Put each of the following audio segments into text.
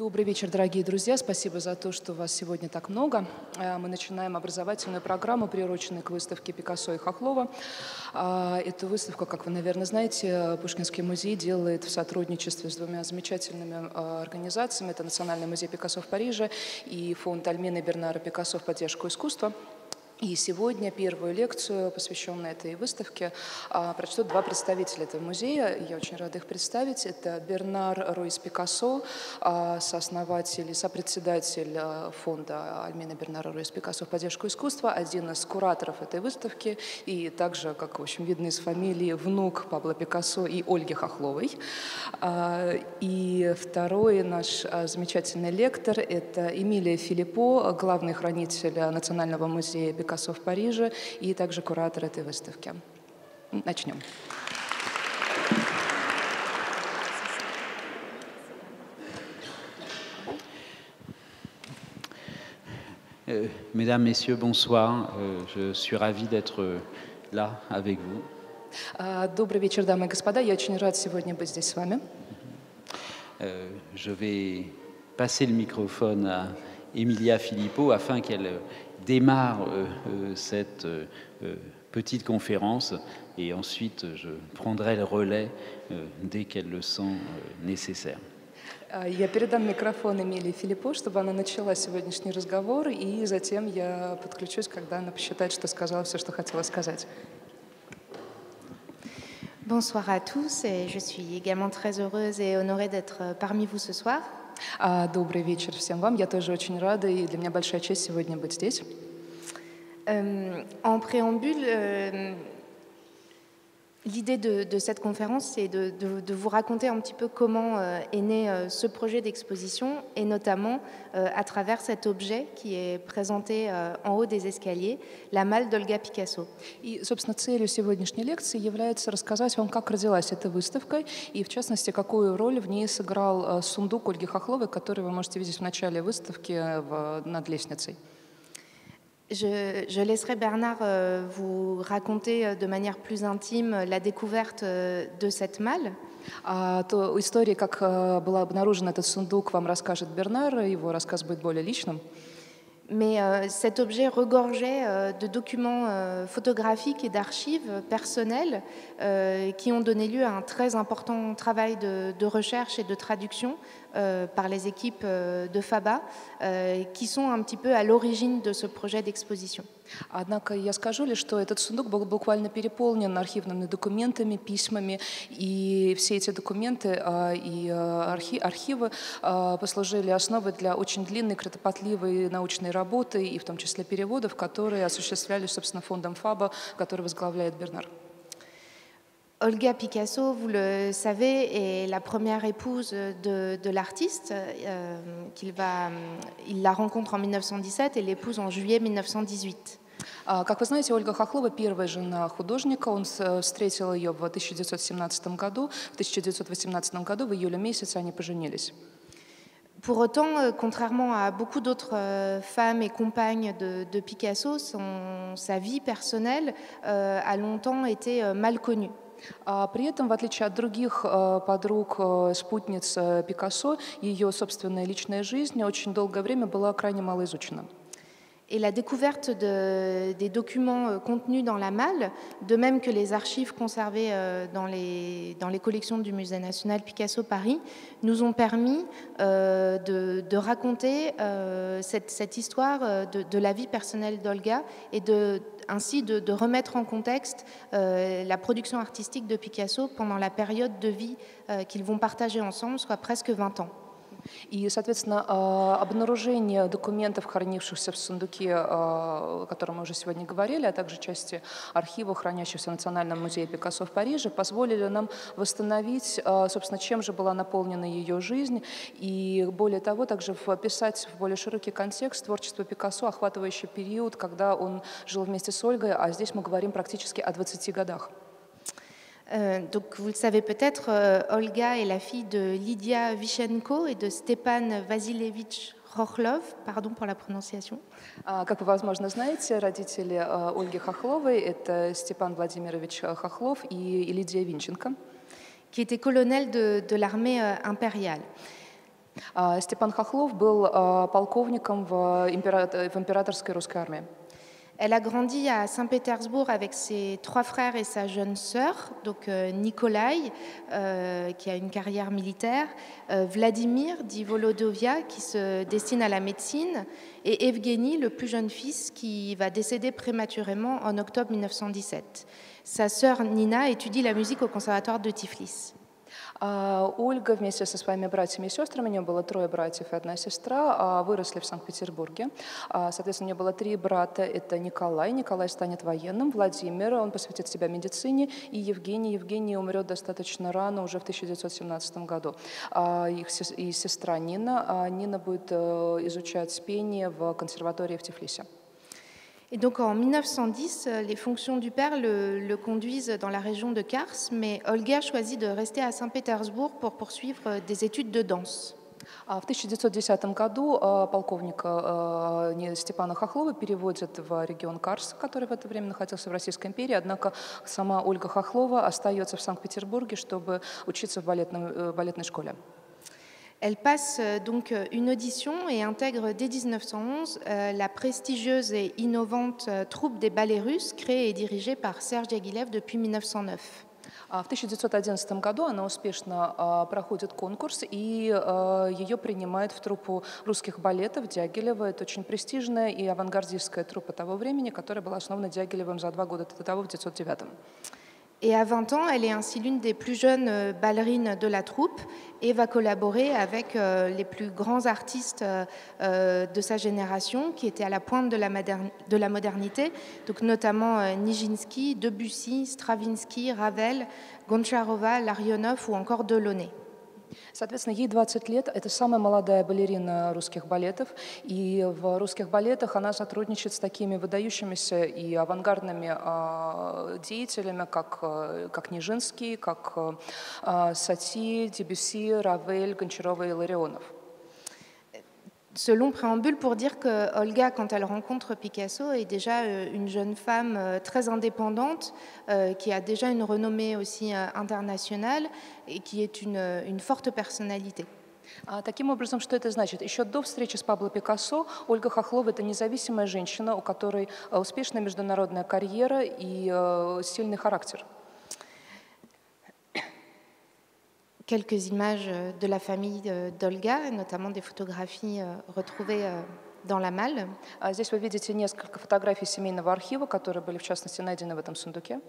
Добрый вечер, дорогие друзья. Спасибо за то, что вас сегодня так много. Мы начинаем образовательную программу, приуроченную к выставке Пикассо и Хохлова. Эту выставку, как вы, наверное, знаете, Пушкинский музей делает в сотрудничестве с двумя замечательными организациями. Это Национальный музей Пикассо в Париже и фонд Альмены и Бернара Пикассо в поддержку искусства. И сегодня первую лекцию, посвященную этой выставке, прочтут два представителя этого музея. Я очень рада их представить. Это Бернар Руис Пикассо, сооснователь и сопредседатель фонда Альмены Бернара Руис Пикассо в поддержку искусства, один из кураторов этой выставки, и также, как, в общем, видно из фамилии, внук Пабло Пикассо и Ольги Хохловой. И второй наш замечательный лектор – это Эмилия Филиппо, главный хранитель Национального музея Пикассо в Париже и также куратор этой выставки. Начнем. Mesdames, Messieurs, bonsoir. Je suis ravi d'être là avec vous. Добрый вечер, дамы и господа. Я очень рад сегодня быть здесь с вами. Je vais passer le microphone à Emilia Filippo afin qu'elle démarre cette petite conférence et ensuite je prendrai le relais dès qu'elle le sent nécessaire. Я передам микрофон Эмилии Филиппо, чтобы она начала сегодняшний разговор, и затем я подключусь, когда она посчитает, что сказала все, что хотела сказать. Bonsoir à tous, et je suis également très heureuse et honorée d'être parmi vous ce soir. Добрый вечер всем вам. Я тоже очень рада, и для меня большая честь сегодня быть здесь. En préambule, l'idée de cette conférence, c'est de vous raconter un petit peu comment est né ce projet d'exposition, et notamment à travers cet objet qui est présenté en haut des escaliers, la malle d'Olga Picasso. И, собственно, целью сегодняшней лекции является рассказать вам, как родилась эта выставка, и, в частности, какую роль в ней сыграл сундук Ольги Хохловой, который вы можете видеть в начале выставки над лестницей. Je laisserai Bernard vous raconter de manière plus intime la découverte de cette malle. То история, как был обнаружен этот сундук, вам расскажет Бернар, его рассказ будет более личным. Mais cet objet regorgeait de documents photographiques et d'archives personnelles qui ont donné lieu à un très important travail de recherche et de traduction par les équipes de FABA, qui sont un petit peu à l'origine de ce projet d'exposition. Однако я скажу лишь, что этот сундук был буквально переполнен архивными документами, письмами, и все эти документы и архивы послужили основой для очень длинной, кропотливой научной работы, и в том числе переводов, которые осуществлялись, собственно, фондом ФАБА, который возглавляет Бернар. Olga Picasso, vous le savez, est la première épouse de l'artiste. Il la rencontre en 1917 et l'épouse en juillet 1918. Как вы знаете, Ольга Хохлова – первая жена художника. Он встретил ее в 1917 году. В 1918 году, в июле месяце, они поженились. Pour autant, contrairement à beaucoup d'autres femmes et compagnes de Picasso, sa vie personnelle a longtemps été mal connue. При этом, в отличие от других подруг, спутниц Пикассо, ее собственная личная жизнь очень долгое время была крайне мало изучена. Et la découverte des documents contenus dans la malle, de même que les archives conservées dans les collections du Musée national Picasso Paris, nous ont permis de raconter cette histoire de la vie personnelle d'Olga et ainsi de remettre en contexte la production artistique de Picasso pendant la période de vie qu'ils vont partager ensemble, soit presque 20 ans. И, соответственно, обнаружение документов, хранившихся в сундуке, о котором мы уже сегодня говорили, а также части архива, хранящихся в Национальном музее Пикассо в Париже, позволили нам восстановить, собственно, чем же была наполнена ее жизнь, и, более того, также вписать в более широкий контекст творчество Пикассо, охватывающий период, когда он жил вместе с Ольгой, а здесь мы говорим практически о 20 годах. Donc, vous le savez peut-être, Olga est la fille de Lydia Vichenko et de Stepan Vasilevich Khokhlov, pardon pour la prononciation. Как вы, возможно, знаете, родители Ольги Хохловой – это Степан Владимирович Хохлов и Лидия Винченко. Qui était colonel de l'armée impériale. Степан Хохлов был полковником в императорской русской армии. Elle a grandi à Saint-Pétersbourg avec ses 3 frères et sa jeune sœur, donc Nikolai, qui a une carrière militaire, Vladimir, dit Volodovia, qui se destine à la médecine, et Evgeny, le plus jeune fils, qui va décéder prématurément en octobre 1917. Sa sœur Nina étudie la musique au conservatoire de Tiflis. Ольга вместе со своими братьями и сестрами, у нее было 3 братьев и 1 сестра, выросли в Санкт-Петербурге. Соответственно, у нее было 3 брата. Это Николай. Николай станет военным. Владимир, он посвятит себя медицине. И Евгений. Евгений умрет достаточно рано, уже в 1917 году. И сестра Нина. Нина будет изучать пение в консерватории в Тифлисе. Et donc en 1910, les fonctions du père le conduisent dans la région de Kars, mais Olga choisit de rester à Saint-Pétersbourg pour poursuivre des études de danse. В 1910 году полковника Степана Хохлова переводят в регион Карс, который в это время находился в Российской империи, однако сама Ольга Хохлова остается в Санкт-Петербурге, чтобы учиться в балетной школе. Elle passe donc une audition et intègre dès 1911 la prestigieuse et innovante troupe des ballets russes créée et dirigée par Serge Diaghilev depuis 1909. В 1911 году она успешно проходит конкурс, и ее принимают в труппу русских балетов Дягилева. Это очень престижная и авангардистская труппа того времени, которая была основана Дягилевым за 2 года до того, в 1909. Et à 20 ans, elle est ainsi l'une des plus jeunes ballerines de la troupe et va collaborer avec les plus grands artistes de sa génération qui étaient à la pointe de la modernité, donc notamment Nijinsky, Debussy, Stravinsky, Ravel, Goncharova, Larionov ou encore Delaunay. Соответственно, ей 20 лет, это самая молодая балерина русских балетов, и в русских балетах она сотрудничает с такими выдающимися и авангардными деятелями, как Нижинский, как Сати, Дебюсси, Равель, Гончарова и Ларионов. Ce long préambule pour dire que Olga, quand elle rencontre Picasso, est déjà une jeune femme très indépendante, qui a déjà une renommée aussi internationale et qui est une forte personnalité. Таким образом, что это значит? Еще до встречи с Пабло Пикассо Ольга Хохлова – это независимая женщина, у которой успешная международная карьера и сильный характер. Quelques images de la famille d'Olga, notamment des photographies retrouvées dans la malle. Здесь вы видите несколько фотографий семейного архива, которые были, в частности, найдены в этом сундуке.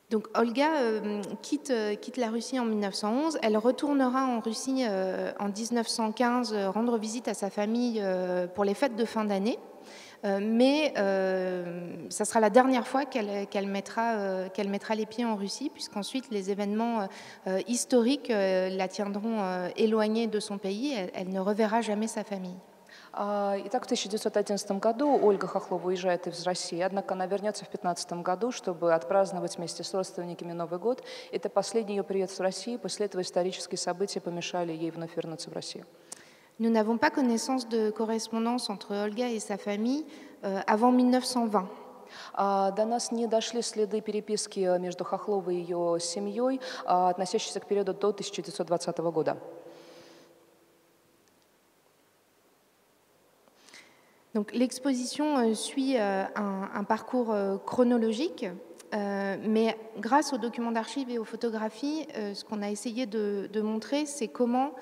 Donc Olga quitte la Russie en 1911. Elle retournera en Russie en 1915 rendre visite à sa famille pour les fêtes de fin d'année. Mais ça sera la dernière fois qu'elle mettra les pieds en Russie, puisqu'ensuite les événements historiques la tiendront éloignée de son pays. Elle ne reverra jamais sa famille. Итак, в 1911 году Ольга Хохлова уезжает из России, однако она вернется в 2015 году, чтобы отпраздновать вместе с родственниками Новый год. Это последний ее приезд в Россию. После этого исторические события помешали ей вновь вернуться в Россию. Nous n'avons pas connaissance de correspondance entre Olga et sa famille avant 1920. До нас не дошли следы переписки между Хохловой и ее семьей, относящиеся к периоду до 1920 года. Donc, l'exposition suit un parcours chronologique, mais grâce aux documents d'archives et aux photographies, ce qu'on a essayé de montrer, c'est comment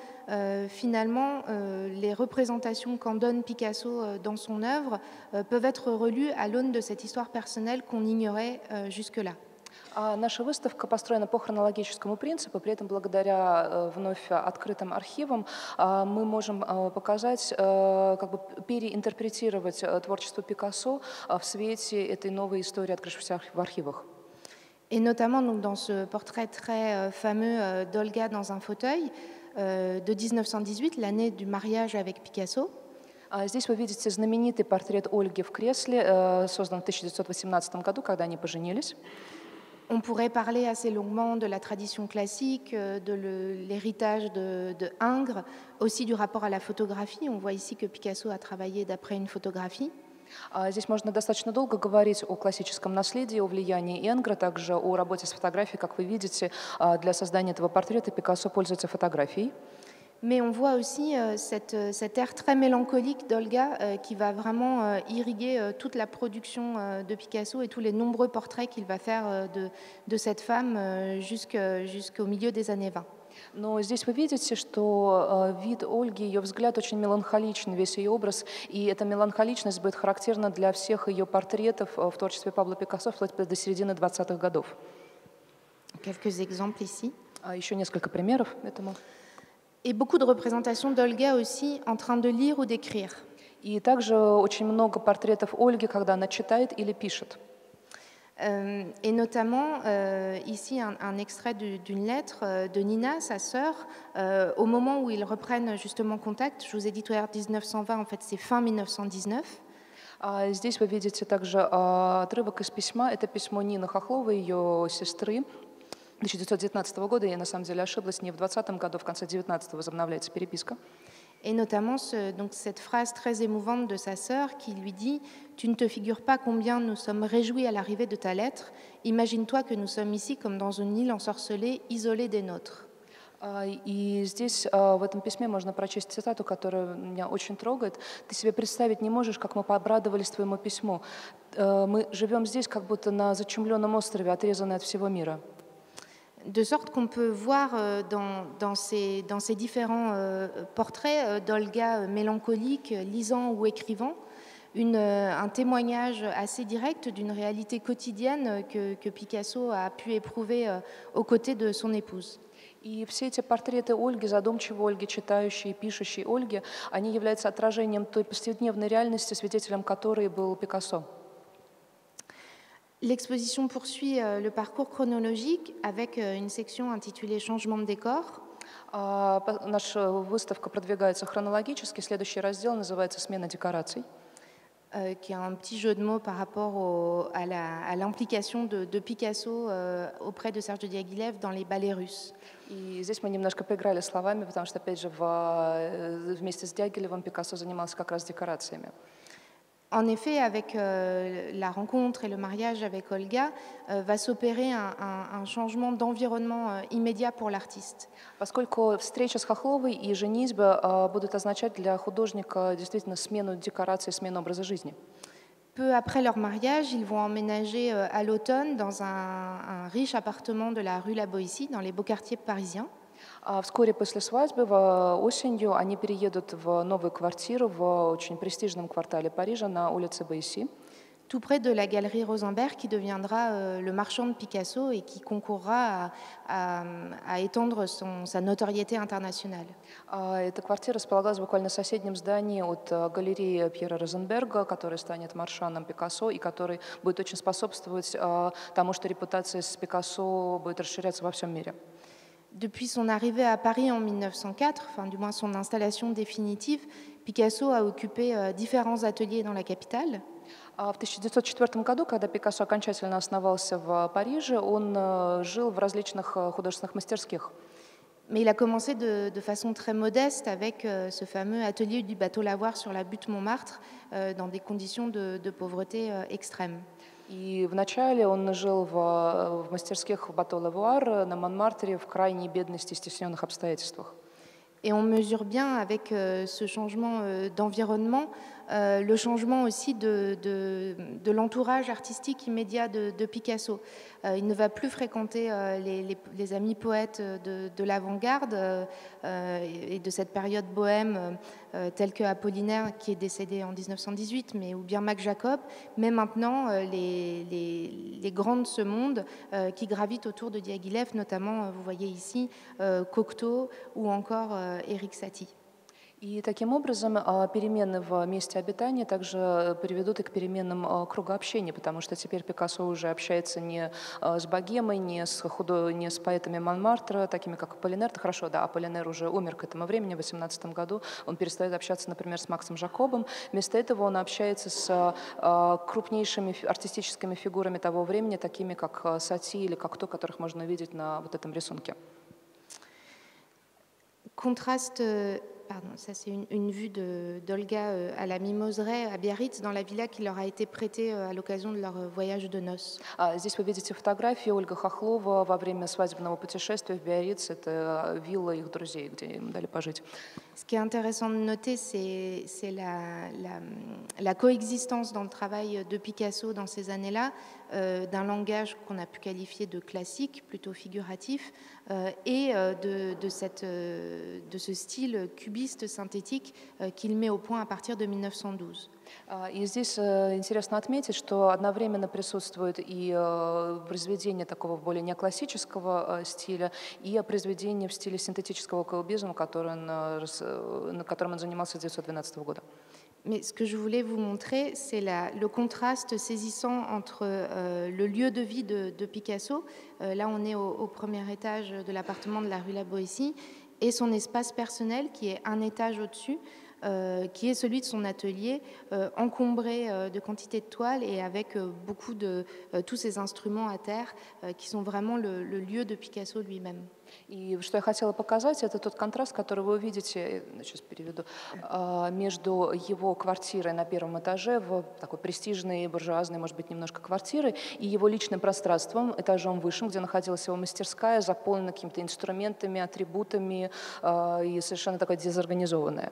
finalement les représentations qu'en donne Picasso dans son œuvre peuvent être relues à l'aune de cette histoire personnelle qu'on ignorait jusque-là. Наша выставка построена по хронологическому принципу, при этом благодаря вновь открытым архивам мы можем показать, как бы переинтерпретировать творчество Пикассо в свете этой новой истории, открывшейся в архивах. Et notamment donc, dans ce portrait très fameux d'Olga dans un fauteuil de 1918, l'année du mariage avec Picasso. Здесь вы видите знаменитый портрет Ольги в кресле, создан в 1918 году, когда они поженились. On pourrait parler assez longuement de la tradition classique, de l'héritage de Ingres, aussi du rapport à la photographie. On voit ici que Picasso a travaillé d'après une photographie. Здесь можно достаточно долго говорить о классическом наследии, о влиянии Энгра, также о работе с фотографией. Как вы видите, для создания этого портрета Пикассо пользуется фотографией. Mais on voit aussi cet air très mélancolique d'Olga qui va vraiment irriguer toute la production de Picasso et tous les nombreux portraits qu'il va faire de cette femme jusqu'au milieu des années 20. Но здесь вы видите, что вид Ольги, ее взгляд очень меланхоличный, весь ее образ, и эта меланхоличность будет характерна для всех ее портретов в творчестве Пабло Пикассо вплоть до середины 20-х годов. Quelques exemples ici. Еще несколько примеров этому. Et beaucoup de représentations d'Olga aussi en train de lire ou d'écrire. И также очень много портретов Ольги, когда она читает или пишет. Et notamment, ici, un extrait d'une lettre de Nina, sa sœur, au moment où ils reprennent justement contact. Je vous ai dit tout à l'heure 1920, en fait, c'est fin 1919. Здесь вы видите также отрывок из письма. Это письмо Нины Хохловой, ее сестры, 1919 года. Я на самом деле ошиблась, не в 20-м году, в конце 19-го возобновляется переписка. Et notamment donc cette phrase très émouvante de sa sœur qui lui dit « Tu ne te figures pas combien nous sommes réjouis à l'arrivée de ta lettre. Imagine-toi que nous sommes ici comme dans une île ensorcelée, isolée des nôtres. » И здесь в этом письме можно прочесть цитату, которая меня очень трогает. «Ты себе представить не можешь, как мы обрадовались твоему письму. Мы живем здесь, как будто на зачумленном острове, отрезанные от всего мира». De sorte qu'on peut voir dans ces différents portraits d'Olga mélancolique, lisant ou écrivant, un témoignage assez direct d'une réalité quotidienne que Picasso a pu éprouver aux côtés de son épouse. И все эти портреты Ольги, задумчивой Ольги, читающей, пишущей Ольги, они являются отражением той повседневной реальности, свидетелем которой был Пикассо. L'exposition poursuit le parcours chronologique avec une section intitulée Changement de décor. Наша выставка продвигается хронологически. Следующий раздел называется «Смена декораций». Qui est un petit jeu de mots par rapport à l'implication de Picasso auprès de Serge de Diaghilev dans les ballets russes. И здесь мы немножко поиграли словами, потому что, опять же, вместе с Дягилевым Пикассо занимался как раз декорациями. En effet, avec la rencontre et le mariage avec Olga, va s'opérer un changement d'environnement immédiat pour l'artiste. Поскольку встреча с Хохловой и женитьба будут означать для художника действительно смену декораций, смену образа жизни. Peu après leur mariage, ils vont emménager à l'automne dans un riche appartement de la rue La Boétie, dans les beaux quartiers parisiens. Вскоре после свадьбы, осенью, они переедут в новую квартиру в очень престижном квартале Парижа на улице Боисси. Tout près de la galerie Rosenberg, qui deviendra le marchand de Picasso et qui concourra à étendre sa notoriété internationale. Эта квартира располагалась буквально в соседнем здании от галереи Пьера Розенберга, который станет маршаном Пикассо и который будет очень способствовать тому, что репутация с Пикассо будет расширяться во всем мире. Depuis son arrivée à Paris en 1904, enfin du moins son installation définitive, Picasso a occupé différents ateliers dans la capitale. В 1904 году, когда Пикассо окончательно основался в Париже, он жил в различных художественных мастерских. Mais il a commencé de façon très modeste avec ce fameux atelier du bateau Lavoir sur la butte Montmartre, dans des conditions de pauvreté extrêmes. И вначале он жил в мастерских Бато Лавуар на Монмартре в крайней бедности и стесненных обстоятельствах. Et on mesure bien avec ce changement d'environnement, le changement aussi de l'entourage artistique immédiat de Picasso. Il ne va plus fréquenter les amis poètes de l'avant-garde et de cette période bohème telle que Apollinaire, qui est décédé en 1918, ou bien Max Jacob, mais maintenant les grands de ce monde qui gravitent autour de Diaghilev, notamment, vous voyez ici, Cocteau ou encore Éric Satie. И таким образом перемены в месте обитания также приведут и к переменам круга общения, потому что теперь Пикассо уже общается не с богемой, не с поэтами Монмартра, такими как Аполлинер. Хорошо, да, Аполлинер уже умер к этому времени, в 18 году. Он перестает общаться, например, с Максом Жакобом. Вместо этого он общается с крупнейшими артистическими фигурами того времени, такими как Сати или Кокто, которых можно увидеть на вот этом рисунке. Contraste pardon, ça c'est une vue d'Olga à la Mimoseraie, à Biarritz, dans la villa qui leur a été prêtée à l'occasion de leur voyage de noces. Здесь вы видите фотографии Ольга Хохлова во время свадебного путешествия в Биарриц. Это вилла их друзей, где им дали пожить. Ce qui est intéressant de noter, c'est la coexistence dans le travail de Picasso dans ces années-là, d'un langage qu'on a pu qualifier de classique, plutôt figuratif, et de ce style cubiste synthétique qu'il met au point à partir de 1912. И здесь интересно отметить, что одновременно присутствует и произведение такого более неоклассического стиля, и произведение в стиле синтетического кубизма, на котором он занимался с 1912 года. Mais ce que je voulais vous montrer, c'est le contraste saisissant entre le lieu de vie de Picasso, là on est au premier étage de l'appartement de la rue La Boétie, et son espace personnel qui est un étage au-dessus, qui est celui de son atelier, encombré de quantité de toiles et avec beaucoup de tous ces instruments à terre qui sont vraiment le lieu de Picasso lui-même. И что я хотела показать, это тот контраст, который вы увидите, сейчас переведу, между его квартирой на первом этаже, в такой престижной, буржуазной, может быть, немножко квартирой, и его личным пространством, этажом выше, где находилась его мастерская, заполнена какими-то инструментами, атрибутами и совершенно такая дезорганизованная.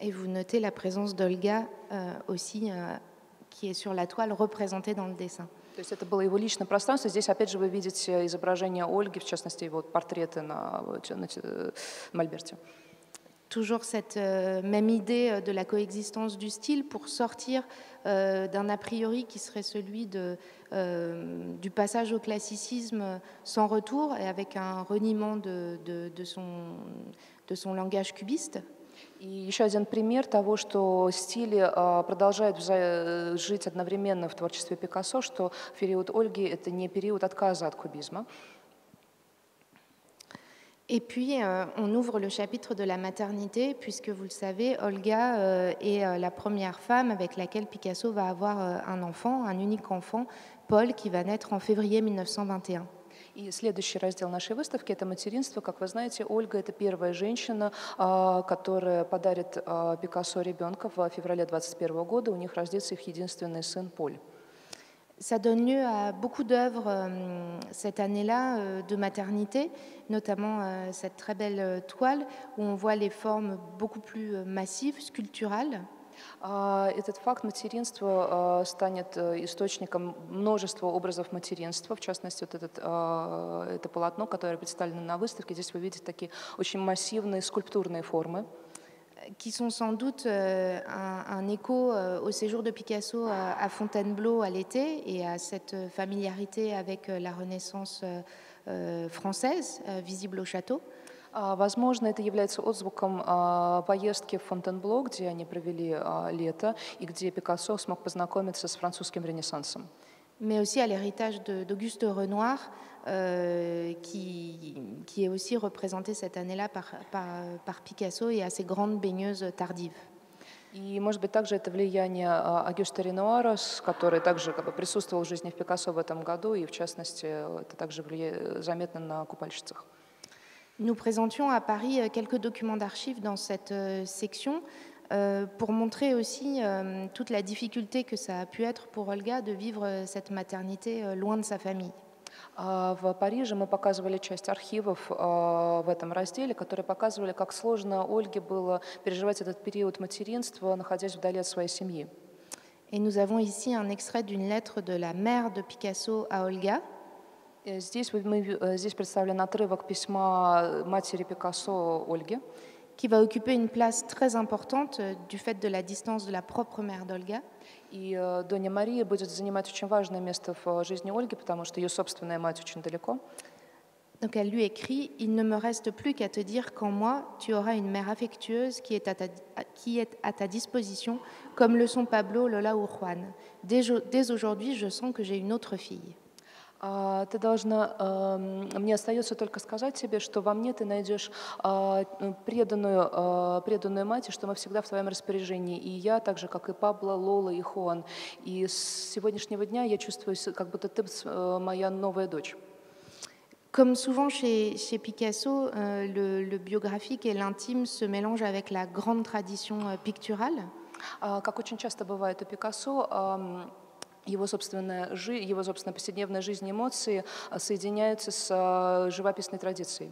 Et vous notez la présence d'Olga aussi, qui est sur la toile représentée dans le dessin. То есть это было его личное пространство. Здесь, опять же, вы видите изображение Ольги, в частности, его портреты на мольберте. Toujours cette même idée de la coexistence du style pour sortir d'un a priori qui serait celui du passage au classicisme sans retour et avec un reniement de son langage cubiste. И еще один пример того, что стили продолжают жить одновременно в творчестве Пикассо, что период Ольги – это не период отказа от кубизма. Et puis, on ouvre le chapitre de la maternité, puisque vous le savez, Olga est la première femme avec laquelle Picasso va avoir un enfant, un unique enfant, Paul, qui va naître en février 1921. И следующий раздел нашей выставки – это материнство. Как вы знаете, Ольга – это первая женщина, которая подарит Пикассо ребенка в феврале 1921 года. У них родится их единственный сын Поль. Ça donne lieu à beaucoup d'œuvres cette année-là de maternité, notamment cette très belle toile où on voit les formes beaucoup plus massives, sculpturales. Этот факт материнства станет источником множества образов материнства, в частности, вот это полотно, которое представлено на выставке. Здесь вы видите такие очень массивные скульптурные формы. Qui sont sans doute un écho au séjour de Picasso à Fontainebleau à l'été et à cette familiarité avec la Renaissance française visible au château. Возможно, это является отзвуком поездки в Фонтенбло, где они провели лето, и где Пикассо смог познакомиться с французским Ренессансом. Mais aussi à l'héritage d'Auguste Renoir, qui est aussi représenté cette année-là par Picasso et à ses grandes baigneuses tardives. И, может быть, также это влияние Агюста Ренуара, который также присутствовал в жизни в Пикассо в этом году, и, в частности, это также заметно на купальщицах. Nous présentions à Paris quelques documents d'archives dans cette section pour montrer aussi toute la difficulté que ça a pu être pour Olga de vivre cette maternité loin de sa famille. В Париже мы показывали часть архивов в этом разделе, которые показывали, как сложно Ольге было переживать этот период материнства, находясь вдали от своей семьи. Et nous avons ici un extrait d'une lettre de la mère de Picasso à Olga. Здесь представлен отрывок письма матери Пикассо Ольге, qui va occuper une place très importante du fait de la distance de la propre mère d'Olga. И Доня Мария будет занимать очень важное место в жизни Ольги, потому что ее собственная мать очень далеко. Donc elle lui écrit: il ne me reste plus qu'à te dire qu'en moi, tu auras une mère affectueuse qui est à ta disposition, comme le sont Pablo, Lola ou Juan. Dès aujourd'hui, je sens que j'ai une autre fille. Ты должна, мне остается только сказать тебе, что во мне ты найдешь преданную мать, и что мы всегда в твоем распоряжении. И я, так же, как и Пабло, Лола и Хуан. И с сегодняшнего дня я чувствую, как будто ты моя новая дочь. Comme souvent chez Picasso, le biographique et l'intime se mélangent avec la grande tradition picturale. Как очень часто бывает у Пикассо, его собственная повседневная жизнь и эмоции соединяются с живописной традицией.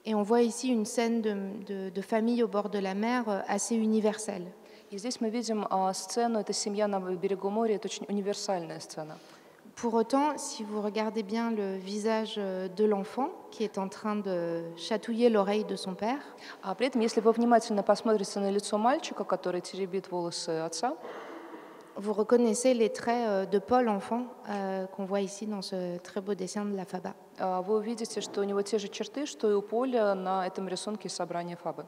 Et on voit ici une scène de famille au bord de la mer assez universelle. И здесь мы видим сцену, это семья на берегу моря, это очень универсальная сцена. Pour autant, si vous regardez bien le visage de l'enfant qui est en train de chatouiller l'oreille de son père, При этом, если вы внимательно посмотрите на лицо мальчика, который теребит волосы отца, vous reconnaissez les traits de Paul enfant qu'on voit ici dans ce très beau dessin de la Faba. вы увидите, что у него те же черты, что и у Поля на этом рисунке из собрания Фабы.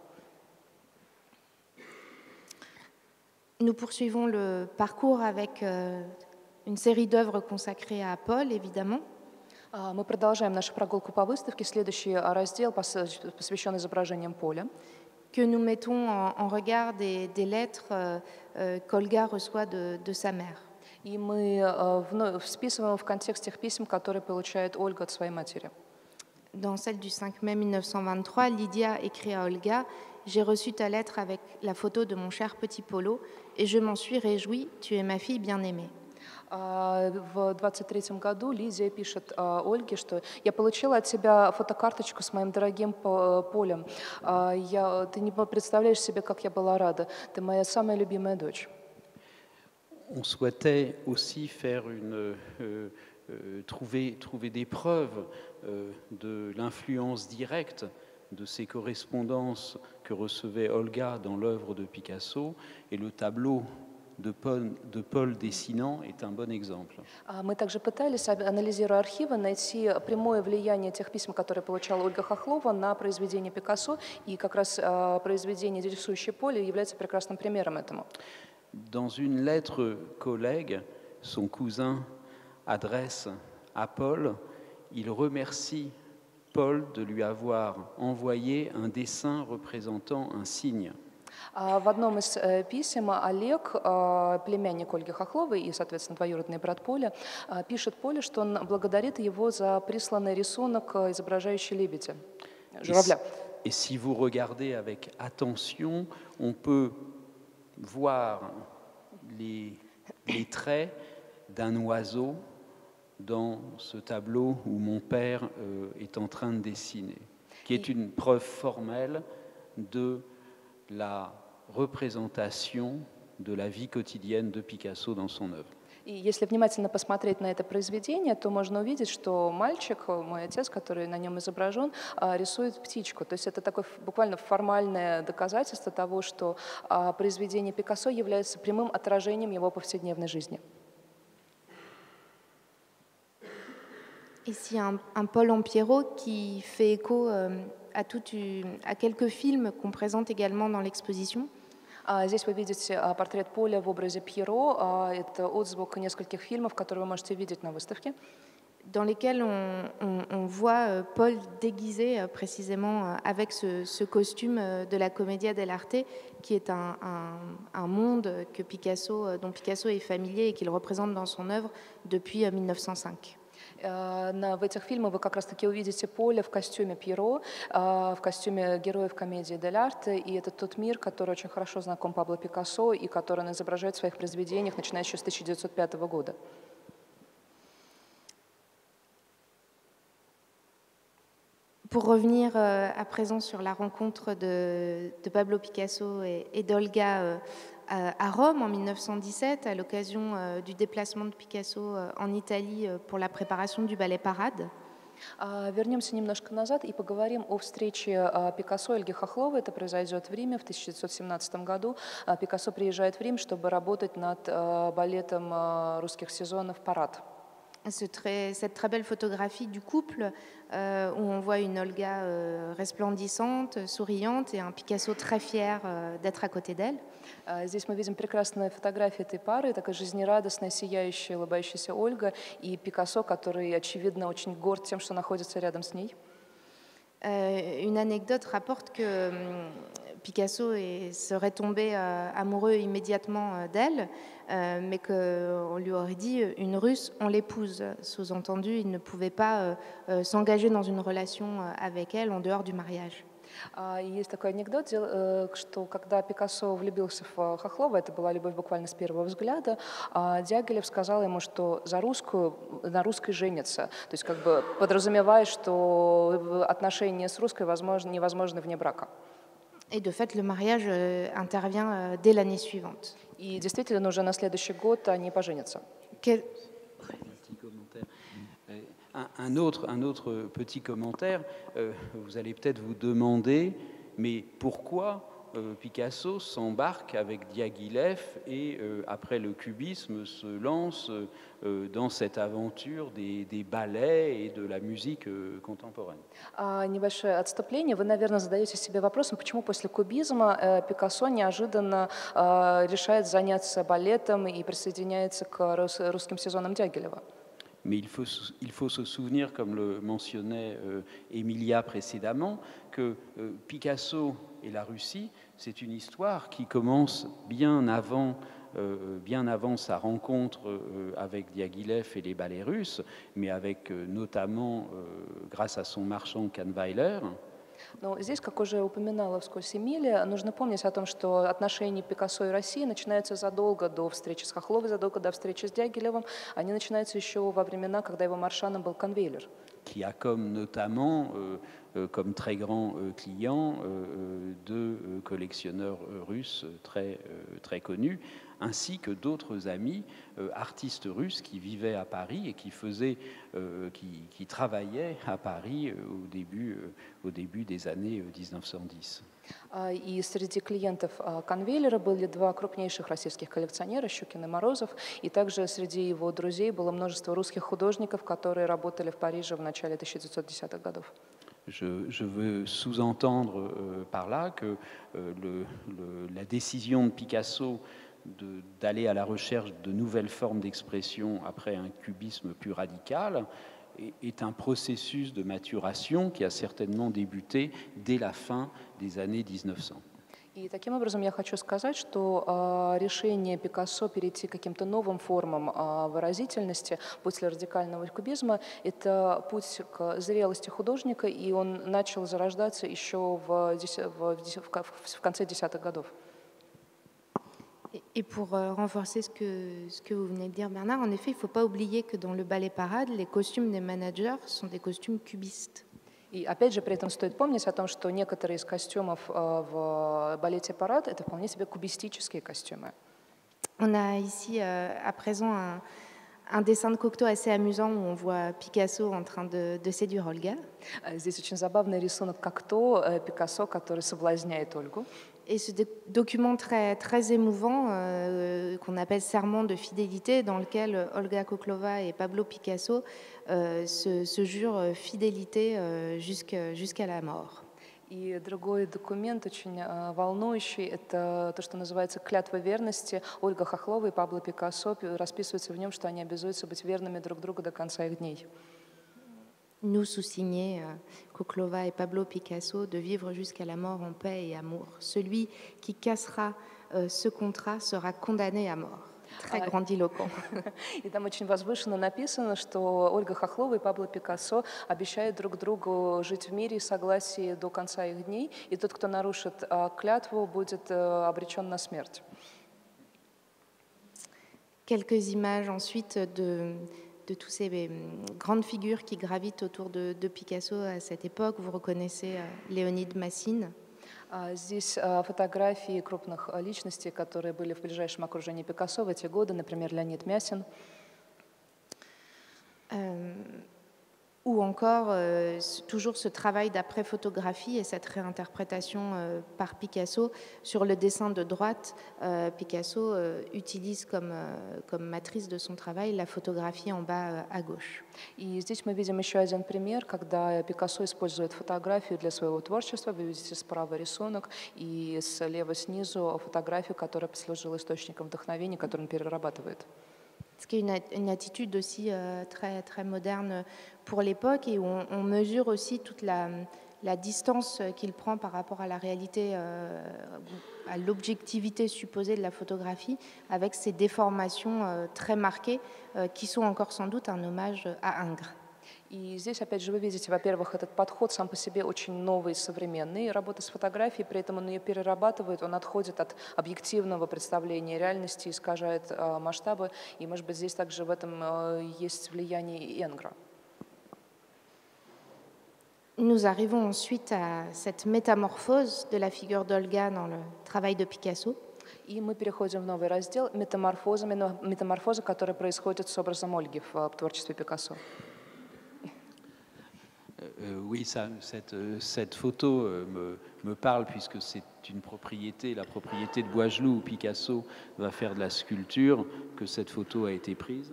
Nous poursuivons le parcours avec une série d'œuvres consacrées à Paul, évidemment. Мы продолжаем нашу прогулку по выставке. Следующий раздел посвящен изображениям Поля. Que nous mettons en regard des lettres qu'Olga reçoit de sa mère. И мы вписываем в контекст тех писем, которые получает Ольга от своей матери. Dans celle du 5 mai 1923, Lydia écrit à Olga « J'ai reçu ta lettre avec la photo de mon cher petit Polo et je m'en suis réjouie, tu es ma fille bien-aimée. » В 23 году Лидия пишет Ольге, что «Я получила от тебя фотокарточку с моим дорогим Полем. Ты не представляешь себе, как я была рада. Ты моя самая любимая дочь». On souhaitait aussi faire trouver des preuves de l'influence directe de ces correspondances que recevait Olga dans l'œuvre de Picasso, et le tableau de Paul dessinant est un bon exemple. Мы также пытались, анализируя архивы, найти прямое влияние тех писем, которые получала Ольга Хохлова, на произведение Пикассо, и как раз произведение, рисующее Поле, является прекрасным примером этому. Dans une lettre collègue, son cousin adresse à Paul, il remercie Paul de lui avoir envoyé un dessin représentant un cygne. В одном из писем Олег, племянник Ольги Хохловой и, соответственно, двоюродный брат Поля, пишет Поле, что он благодарит его за присланный рисунок, изображающий лебедя, журавля. Et si vous regardez avec attention, on peut voir les traits d'un oiseau dans ce tableau où mon père est en train de dessiner, qui est une preuve formelle de la représentation de la vie quotidienne de Picasso dans son œuvre. И если внимательно посмотреть на это произведение, то можно увидеть, что мальчик, мой отец, который на нем изображен, рисует птичку. То есть это такое буквально формальное доказательство того, что произведение Пикассо является прямым отражением его повседневной жизни. Ici, un Paul en Pierrot qui fait écho à quelques films qu'on présente également dans l'exposition. Здесь вы видите портрет Поля в образе Пьеро. Это отзвук нескольких фильмов, которые вы можете видеть на выставке. Dans lesquels on voit Paul déguisé précisément avec ce costume de la Commedia dell'arte, qui est un monde dont Picasso est familier et qu'il représente dans son œuvre depuis 1905. В этих фильмах вы как раз-таки увидите Поля в костюме Пьеро, в костюме героев комедии дель-арте, и это тот мир, который очень хорошо знаком Пабло Пикассо и который он изображает в своих произведениях, начиная еще с 1905 года. Pour revenir à présent sur la rencontre de Pablo Picasso et d'Olga à Rome en 1917, à l'occasion du déplacement de Picasso en Italie pour la préparation du ballet Parade. Вернемся немножко назад и поговорим о встрече Пикассо и Ольги Хохловой. Это произойдет в Риме в 1917 году. Пикассо приезжает в Рим, чтобы работать над балетом русских сезонов «Парад». Cette très belle photographie du couple où on voit une Olga resplendissante, souriante et un Picasso très fier d'être à côté d'elle. Здесь мы видим прекрасные фотографии этой пары, такая жизнерадостная, сияющая, улыбающаяся Ольга и Пикассо, который, очевидно, очень горд тем, что находится рядом с ней. Une anecdote rapporte que Picasso serait tombé amoureux immédiatement d'elle, mais qu'on lui aurait dit « une Russe, on l'épouse ». Sous-entendu, il ne pouvait pas s'engager dans une relation avec elle en dehors du mariage. Есть такой анекдот, что когда Пикассо влюбился в Хохлова, это была любовь буквально с первого взгляда, Дягилев сказал ему, что на русской женится. То есть как бы подразумевая, что отношения с русской невозможны вне брака. Et de fait, le mariage intervient dès l'année suivante. И действительно, уже на следующий год они поженятся. Un autre petit commentaire, vous allez peut-être vous demander, mais pourquoi Picasso s'embarque avec Diaghilev et, après le cubisme, se lance dans cette aventure des ballets et de la musique contemporaine. Небольшое отступление. Вы, наверное, задаете себе вопросом, почему после кубизма Пикассо неожиданно решает заняться балетом и присоединяется к русским сезонам Дягилева. Mais il faut se souvenir, comme le mentionnait Emilia précédemment, que Picasso et la Russie, c'est une histoire qui commence bien avant sa rencontre avec Diaghilev et les ballets russes, mais avec notamment, grâce à son marchand Kahnweiler. Но здесь, как уже упоминала вскользь Эмилия, нужно помнить о том, что отношения Пикассо и России начинаются задолго до встречи с Хохловой, задолго до встречи с Дягилевым. Они начинаются еще во времена, когда его маршаном был Kahnweiler. Qui a notamment comme très grand client deux collectionneurs russes très connus, ainsi que d'autres amis artistes russes qui vivaient à Paris et qui travaillaient à Paris au début des années 1910. И среди клиентов Kahnweilera были два крупнейших российских коллекционера, Щукин и Морозов, и также среди его друзей было множество русских художников, которые работали в Париже в начале 1910-х годов. Je veux sous-entendre par là que la décision de Picasso d'aller à la recherche de nouvelles formes d'expression après un cubisme plus radical est un processus de maturation qui a certainement débuté dès la fin des années 1900. И таким образом я хочу сказать, что решение Пикассо перейти к каким-то новым формам выразительности после радикального кубизма – это путь к зрелости художника, и он начал зарождаться еще в конце десятых годов. Et pour renforcer ce que vous venez de dire, Bernard, en effet, il ne faut pas oublier que dans le ballet parade, les costumes des managers sont des costumes cubistes. И опять же, при этом стоит помнить о том, что некоторые из костюмов в балете «Парад» — это вполне себе кубистические костюмы. On a ici à présent un dessin de Cocteau assez amusant où on voit Picasso en train de séduire Olga. Здесь очень забавный рисунок Cocteau, Пикассо, который соблазняет Ольгу. Et ce document très émouvant qu'on appelle Serment de fidélité, dans lequel Olga Koklova et Pablo Picasso se jurent fidélité jusqu'à la mort. И другой документ, очень волнующий, это то, что называется «Клятва верности». Ольга Хохлова и Пабло Пикассо расписываются в нем, что они обязуются быть верными друг другу до конца их дней. Nous sous-signés, Koklova et Pablo Picasso, de vivre jusqu'à la mort en paix et amour. Celui qui cassera ce contrat sera condamné à mort. Très grandiloquent. И там очень возвышенно написано, что Ольга Хохлова и Пабло Пикассо обещают друг другу жить в мире и согласии до конца их дней, и тот, кто нарушит клятву, будет обречен на смерть. Quelques images ensuite de toutes ces grandes figures qui gravitent autour de Picasso à cette époque. Vous reconnaissez Léonide Massine. Здесь фотографии крупных личностей, которые были в ближайшем окружении Пикассо в эти годы, например, Леонид Мясин. Ou encore toujours ce travail d'après-photographie et cette réinterprétation par Picasso sur le dessin de droite. Picasso utilise comme matrice de son travail la photographie en bas à gauche. И здесь мы видим еще один пример, когда Пикассо использует фотографию для своего творчества. Вы видите справа рисунок и слева снизу фотографию, которая послужила источником вдохновения, которую он перерабатывает. Ce qui est une attitude aussi très, très moderne pour l'époque et où on mesure aussi toute la la distance qu'il prend par rapport à la réalité, à l'objectivité supposée de la photographie, avec ces déformations très marquées qui sont encore sans doute un hommage à Ingres. И здесь, опять же, вы видите, во-первых, этот подход сам по себе очень новый, современный, работа с фотографией, при этом он ее перерабатывает, он отходит от объективного представления реальности, искажает масштабы, и, может быть, здесь также в этом есть влияние и Энгра. Nous arrivons ensuite à cette métamorphose de la figure d'Olga dans le travail de Picasso. И мы переходим в новый раздел метаморфоза, которая происходит с образом Ольги в творчестве Пикассо. Oui, cette photo me parle puisque c'est une propriété, la propriété de Boisgeloup où Picasso va faire de la sculpture, que cette photo a été prise.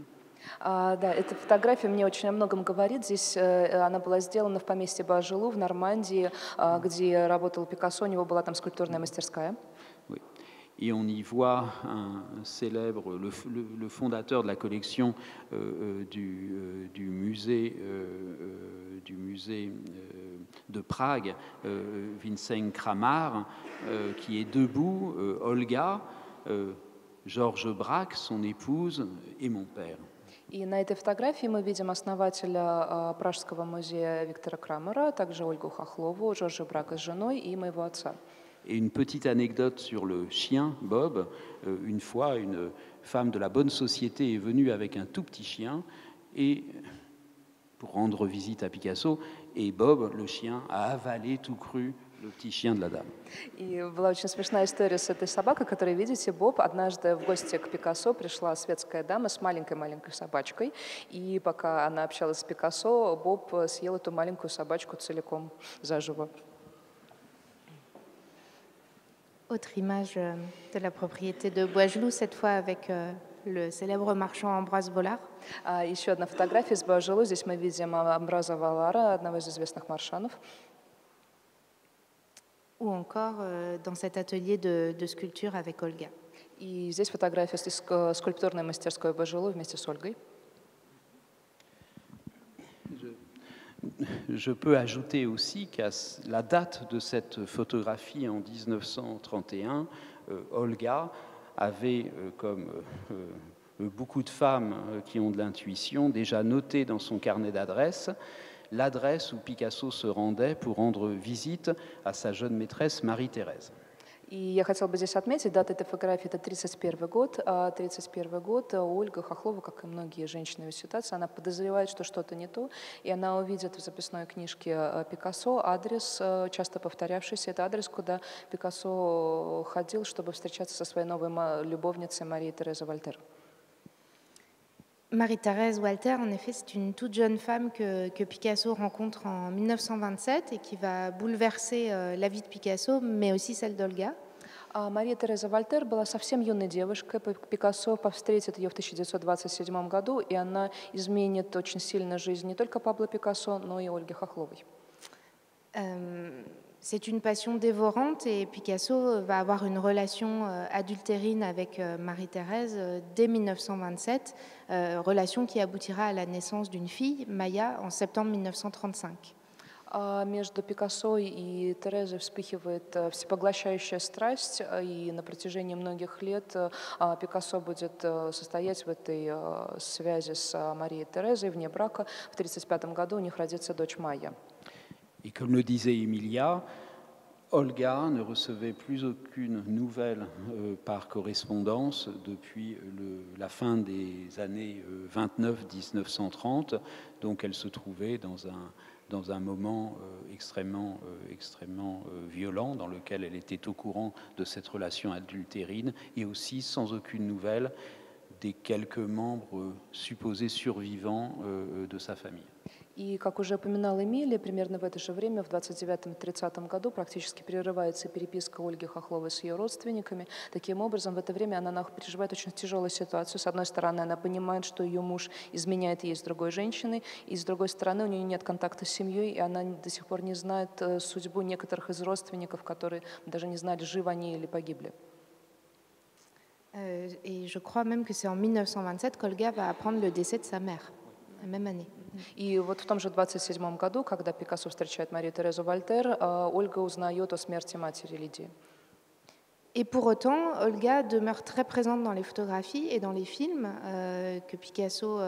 Да, эта фотография мне очень о многом говорит. Здесь она была сделана в поместье Boisgeloup в Нормандии, где работал Пикассо, у него была там скульптурная мастерская. Oui. Et on y voit un célèbre, le fondateur de la collection du musée de Prague, Vincent Kramar, qui est debout, Olga, Georges Braque, son épouse, et mon père. И на этой фотографии мы видим основателя Пражского музея Виктора Крамера, также Ольгу Хохлову, Жоржа Брака с женой и моего отца. Et une petite anecdote sur le chien, Bob. Une fois, une femme de la bonne société est venue avec un tout petit chien et, pour rendre visite à Picasso, et Bob, le chien, a avalé tout cru le petit chien de la dame. И была очень смешная история с этой собакой, которую видите, Боб. Однажды в гости к Пикассо пришла светская дама с маленькой-маленькой собачкой, и пока она общалась с Пикассо, Боб съел эту маленькую собачку целиком, заживо. Autre image de la propriété de Boisgeloup, cette fois avec le célèbre marchand Ambroise Vollard. Еще одна фотография с Boisgeloup. Здесь мы видим Амбраза Валара, одного из известных маршанов. Ou encore dans cet atelier de sculpture avec Olga. И здесь фотография из скульптурной мастерской Boisgeloup вместе с Ольгой. Je peux ajouter aussi qu'à la date de cette photographie en 1931, Olga avait, comme beaucoup de femmes qui ont de l'intuition, déjà noté dans son carnet d'adresses l'adresse où Picasso se rendait pour rendre visite à sa jeune maîtresse Marie-Thérèse. И я хотела бы здесь отметить, дата этой фотографии – это 1931 год. 1931 год Ольга Хохлова, как и многие женщины в ситуации, она подозревает, что что-то не то, и она увидит в записной книжке Пикассо адрес, часто повторявшийся, это адрес, куда Пикассо ходил, чтобы встречаться со своей новой любовницей Марией Терезой Вольтер. Marie-Thérèse Walter, en effet, c'est une toute jeune femme que Picasso rencontre en 1927 et qui va bouleverser la vie de Picasso, mais aussi celle d'Olga. Мария Тереза Вольтер была совсем юной девушкой. Пикассо встретит ее в 1927 году, и она изменит очень сильно жизнь не только Пабло Пикассо, но и Ольги Хохловой. C'est une passion dévorante et Picasso va avoir une relation adultérine avec Marie-Thérèse dès 1927, relation qui aboutira à la naissance d'une fille, Maya, en septembre 1935. Между Пикассо и Терезой вспыхивает всепоглощающая страсть, и на протяжении многих лет Пикассо будет состоять в этой связи с Марией Терезой вне брака. В 1935 году у них родится дочь Майя. Et comme le disait Emilia, Olga ne recevait plus aucune nouvelle par correspondance depuis la fin des années 29-1930, donc elle se trouvait dans un moment extrêmement violent dans lequel elle était au courant de cette relation adultérine et aussi sans aucune nouvelle des quelques membres supposés survivants de sa famille. И, как уже упоминала Эмилия, примерно в это же время, в 29-30 году, практически прерывается переписка Ольги Хохловой с ее родственниками. Таким образом, в это время она переживает очень тяжелую ситуацию. С одной стороны, она понимает, что ее муж изменяет ей с другой женщиной, и с другой стороны, у нее нет контакта с семьей, и она до сих пор не знает судьбу некоторых из родственников, которые даже не знали, живы они или погибли. Et je crois même que c'est en 1927 qu'Olga va apprendre le décès de sa mère. la même année. И вот в том же 27 году, когда Пикассо встречает Марию Терезу Вольтер, Ольга узнает о смерти матери Лидии. Et pour autant, Olga demeure très présente dans les photographies et dans les films que Picasso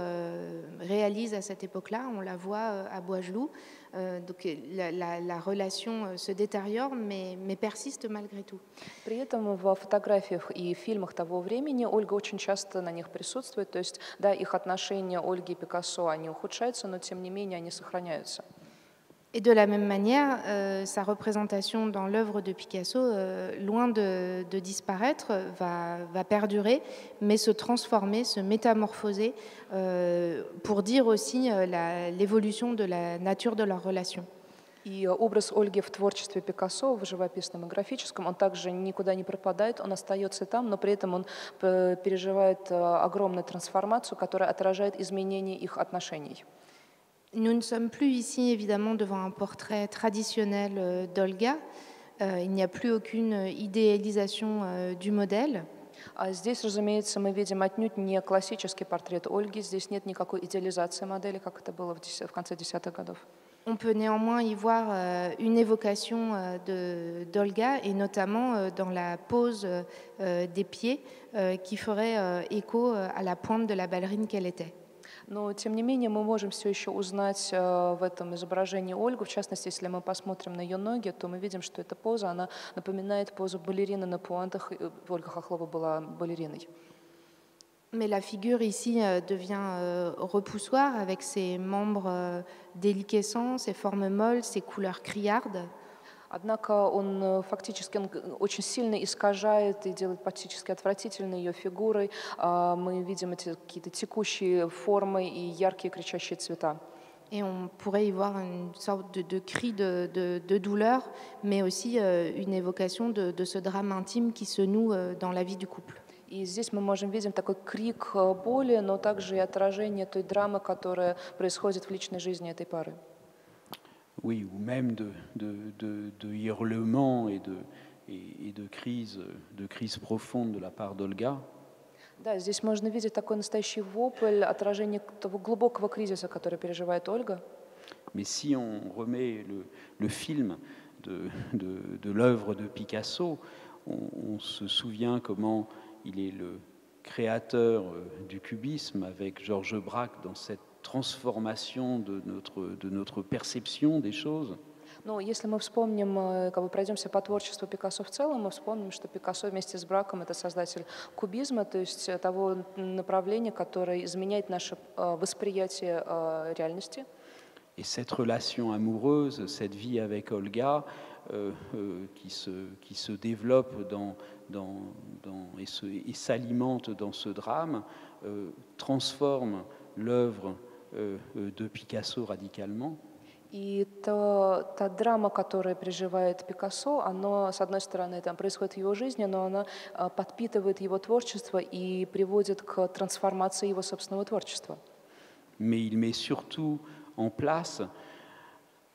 réalise à cette époque-là. On la voit à Boisgeloup. Donc la relation se détériore, mais persiste malgré tout. При этом в фотографиях и фильмах того времени Ольга очень часто на них присутствует. То есть, да, их отношения Ольги и Пикассо, они ухудшаются, но тем не менее они сохраняются. Et de la même manière, sa représentation dans l'œuvre de Picasso, loin de disparaître, va perdurer, mais se transformer, se métamorphoser, pour dire aussi l'évolution de la nature de leur relation. И образ Ольги в творчестве Пикассо, в живописном и графическом, он также никуда не пропадает, он остается там, но при этом он переживает огромную трансформацию, которая отражает изменение их отношений. Nous ne sommes plus ici évidemment devant un portrait traditionnel d'Olga. Il n'y a plus aucune idéalisation du modèle. А здесь, разумеется, мы видим отнюдь не классический портрет Ольги, здесь нет никакой идеализации модели, как это было в конце 10-х годов. On peut néanmoins y voir une évocation d'Olga, et notamment dans la pose des pieds qui ferait écho à la pointe de la ballerine qu'elle était. Но, тем не менее, мы можем все еще узнать в этом изображении Ольгу. В частности, если мы посмотрим на ее ноги, то мы видим, что эта поза, она напоминает позу балерины на пуантах. Ольга Хохлова была балериной. Mais la figure ici devient repoussoire avec ses membres déliquescents, ses formes molles, ses couleurs criardes. Однако он фактически очень сильно искажает и делает практически отвратительной ее фигурой. Мы видим эти какие-то текущие формы и яркие кричащие цвета. Et on pourrait y voir une sorte de cri de douleur, mais aussi une évocation de ce drame intime qui se noue dans la vie du couple. И здесь мы можем видеть такой крик боли, но также и отражение той драмы, которая происходит в личной жизни этой пары. Oui, ou même de hurlements et de crises profondes de la part d'Olga. Да, здесь можно видеть такой настоящий вопль, отражение того глубокого кризиса, который переживает Ольга. Mais si on remet le film de l'œuvre de Picasso, on se souvient comment il est le créateur du cubisme avec Georges Braque dans cette трансформация de notre perception des choses. Ну, если мы вспомним, как бы пройдемся по творчеству Пикассо в целом, мы вспомним, что Пикассо вместе с Браком — это создатель кубизма, то есть того направления, которое изменяет наше восприятие реальности. Et cette relation amoureuse, cette vie avec Olga, qui se développe et s'alimente dans ce drame, transforme l'œuvre de Picasso radicalement. И та драма, которую переживает Пикассо, она, с одной стороны, там происходит в его жизни, но она подпитывает его творчество и приводит к трансформации его собственного творчества. Mais il met surtout en place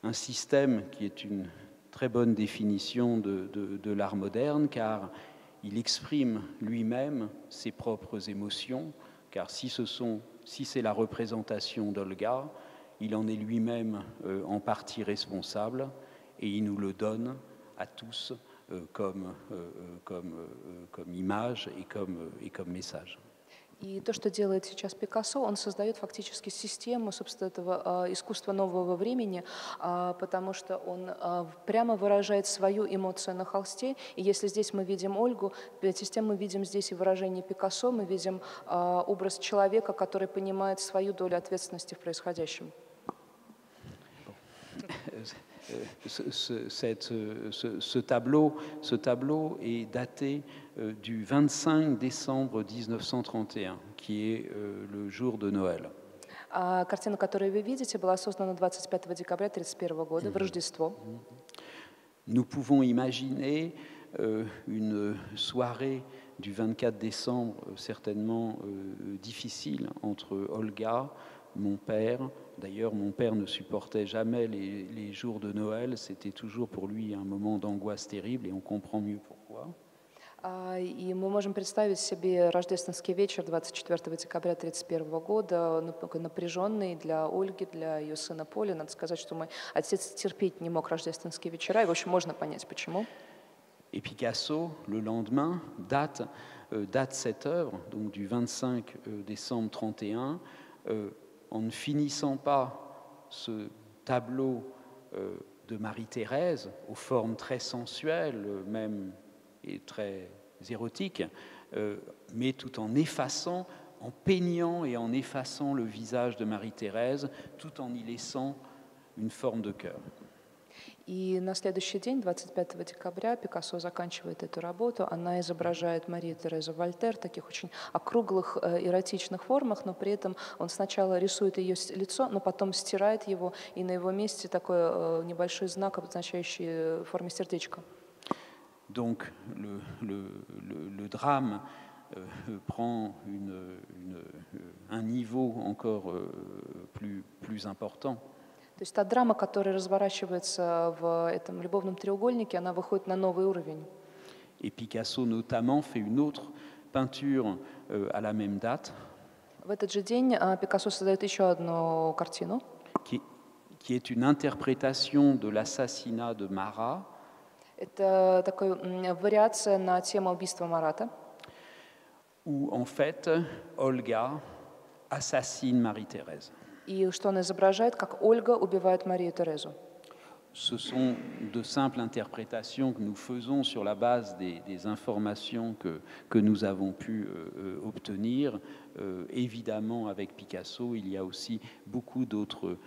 un système qui est une très bonne définition de l'art moderne, car il exprime lui-même ses propres émotions, car si c'est la représentation d'Olga, il en est lui-même en partie responsable, et il nous le donne à tous comme image et comme message. И то, что делает сейчас Пикассо, он создает фактически систему, собственно, этого искусства нового времени, потому что он прямо выражает свою эмоцию на холсте. И если здесь мы видим Ольгу, вместе с тем мы видим здесь и выражение Пикассо, мы видим образ человека, который понимает свою долю ответственности в происходящем. Ce tableau est daté du 25 décembre 1931, qui est le jour de Noël. Картина, которую вы видите, была создана 25 декабря 1931 года, в Рождество. Nous pouvons imaginer une soirée du 24 décembre certainement difficile entre Olga, mon père. D'ailleurs, mon père ne supportait jamais les jours de Noël. C'était toujours pour lui un moment d'angoisse terrible et on comprend mieux pourquoi. И мы можем представить себе рождественский вечер 24 декабря 1931 года, напряженный для Ольги, для ее сына Поли. Надо сказать, что мой отец терпеть не мог рождественские вечера, и, в общем, можно понять, почему. Et Picasso, le lendemain, date cette œuvre, donc du 25 décembre 31, en ne finissant pas ce tableau de Marie-Thérèse, aux formes très sensuelles, même et très érotiques, mais tout en effaçant, en peignant et en effaçant le visage de Marie-Thérèse, tout en y laissant une forme de cœur. И на следующий день, 25 декабря, Пикассо заканчивает эту работу. Она изображает Марию Терезу Вольтер в таких очень округлых эротичных формах, но при этом он сначала рисует ее лицо, но потом стирает его, и на его месте такой небольшой знак, обозначающий в форме сердечка. Donc le drame prend un niveau encore plus important. То есть та драма, которая разворачивается в этом любовном треугольнике, она выходит на новый уровень. Et Picasso notamment fait une autre peinture à la même date. В этот же день Пикассо создает еще одну картину, Qui est une interprétation de l'assassinat de Marat. Это такая вариация на тему убийства Марата, Où en fait Olga assassine Marie-Thérèse. и что она изображает, как Ольга убивает Марию Терезу. Ce sont de simples interprétations que nous faisons sur la base des informations que nous avons pu obtenir. Évidemment, avec Picasso, il y a aussi beaucoup d'autres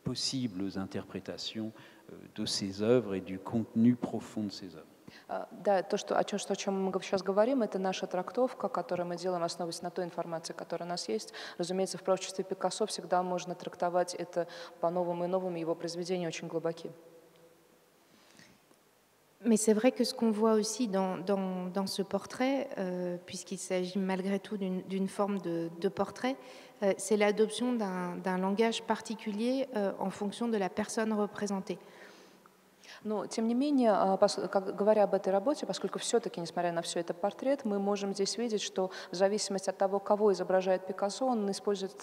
possibles interprétations de ses œuvres et du contenu profond de ses œuvres. Да, о чем мы сейчас говорим, это наша трактовка, которую мы делаем, основываясь на той информации, которая у нас есть. Разумеется, в творчестве Пикассо всегда можно трактовать это по-новому и новому, его произведения очень глубоки. Mais c'est vrai que ce qu'on voit aussi dans ce portrait, puisqu'il s'agit malgré tout d'une forme de portrait, c'est l'adoption d'un langage particulier en fonction de la personne représentée. Но, тем не менее, говоря об этой работе, поскольку все-таки, несмотря на все, это портрет, мы можем здесь видеть, что в зависимости от того, кого изображает Пикассо, он использует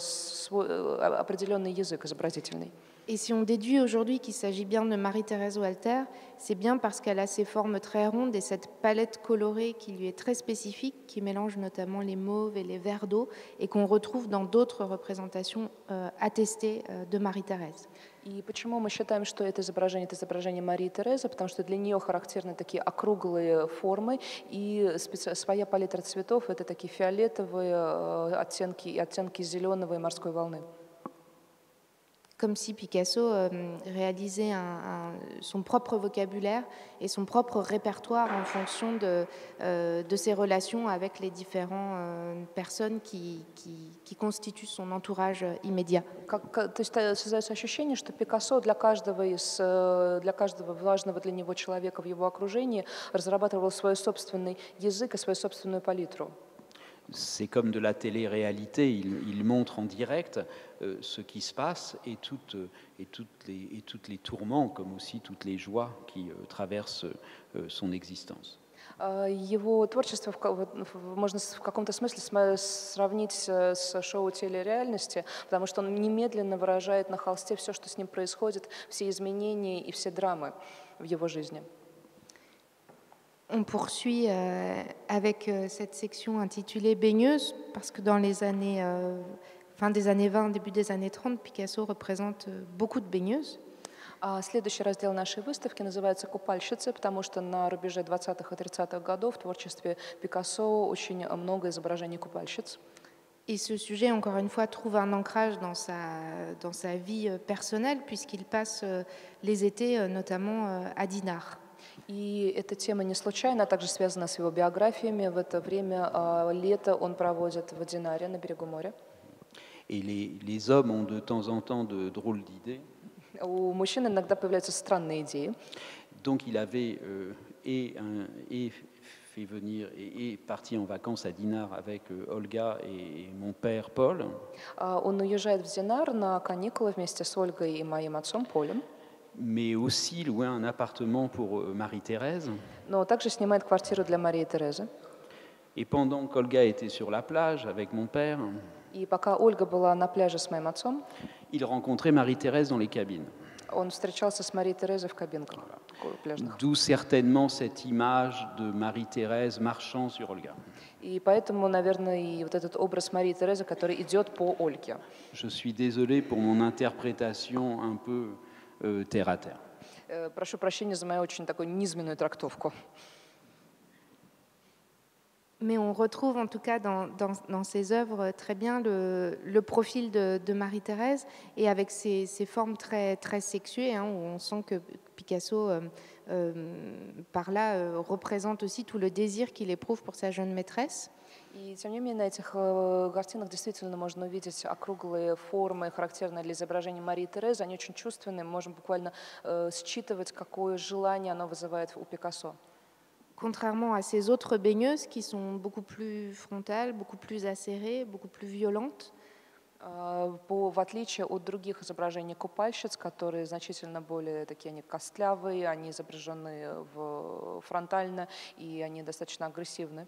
свой определенный язык изобразительный. Et si on déduit aujourd'hui qu'il s'agit bien de Marie-Thérèse Walter, c'est bien parce qu'elle a ces formes très rondes et cette palette colorée qui lui est très spécifique, qui mélange notamment les mauves et les verts d'eau, et qu'on retrouve dans d'autres représentations attestées de Marie-Thérèse. И почему мы считаем, что это изображение Марии Терезы? Потому что для нее характерны такие округлые формы и своя палитра цветов – это такие фиолетовые оттенки и оттенки зеленого и морской волны. Comme si Picasso réalisait son propre vocabulaire et son propre répertoire en fonction de ses relations avec les différentes personnes qui constituent son entourage immédiat. То есть создается ощущение, что Пикассо для каждого важного для него человека в его окружении разрабатывал свой собственный язык и свою собственную палитру. C'est comme de la télé-réalité, il montre en direct ce qui se passe et toutes les tourments, comme aussi toutes les joies qui traversent son existence. Его творчество можно в каком-то смысле сравнить с шоу телереальности, потому что он немедленно выражает на холсте все, что с ним происходит, все изменения и все драмы в его жизни. On poursuit avec cette section intitulée Baigneuse, parce que dans les années, fin des années 20, début des années 30, Picasso représente beaucoup de baigneuses. Следующий раздел нашей выставки называется «Купальщицы», потому что на рубеже 20-х и 30-х годов в творчестве Пикассо очень много изображений купальщиц. Et ce sujet, encore une fois, trouve un ancrage dans sa vie personnelle, puisqu'il passe les étés notamment à Dinard. И эта тема не случайно, а также связана с его биографиями. В это время лето он проводит в Динаре, на берегу моря. Et les hommes ont de temps en temps de drôles d'idées. У мужчин иногда появляются странные идеи. Donc il avait fait venir et est parti en vacances à Dinard avec Olga et mon père Paul. Он уезжает в Динар на каникулы вместе с Ольгой и моим отцом Полем. mais aussi louer un appartement pour Marie-Thérèse. но также снимает квартиру для Марии Терезы. Et pendant qu'Olga était sur la plage avec mon père, И пока Ольга была на пляже с моим отцом, il rencontrait Marie-Thérèse dans les cabines. он встречался с Марией Терезой в кабинках пляжных. D'où certainement cette image de Marie-Thérèse marchant sur Olga. И поэтому, наверное, и вот этот образ Марии Терезы, который идет по Ольге. Je suis désolé pour mon interprétation un peu terre à terre. Прошу прощения за мою очень такую низменную трактовку. Mais on retrouve en tout cas dans ses œuvres très bien le profil de Marie-Thérèse et avec ses formes très, très sexuées, hein, où on sent que Picasso, par là, représente aussi tout le désir qu'il éprouve pour sa jeune maîtresse. И тем не менее на этих картинах действительно можно увидеть округлые формы, характерные для изображения Марии Терезы. Они очень чувственные, мы можем буквально считывать, какое желание оно вызывает у Пикассо. Contrairement à ses autres baigneuses qui sont beaucoup plus frontales, beaucoup plus acérées, beaucoup plus violentes. В отличие от других изображений купальщиц, которые значительно более такие, они костлявые, они изображены фронтально и они достаточно агрессивны.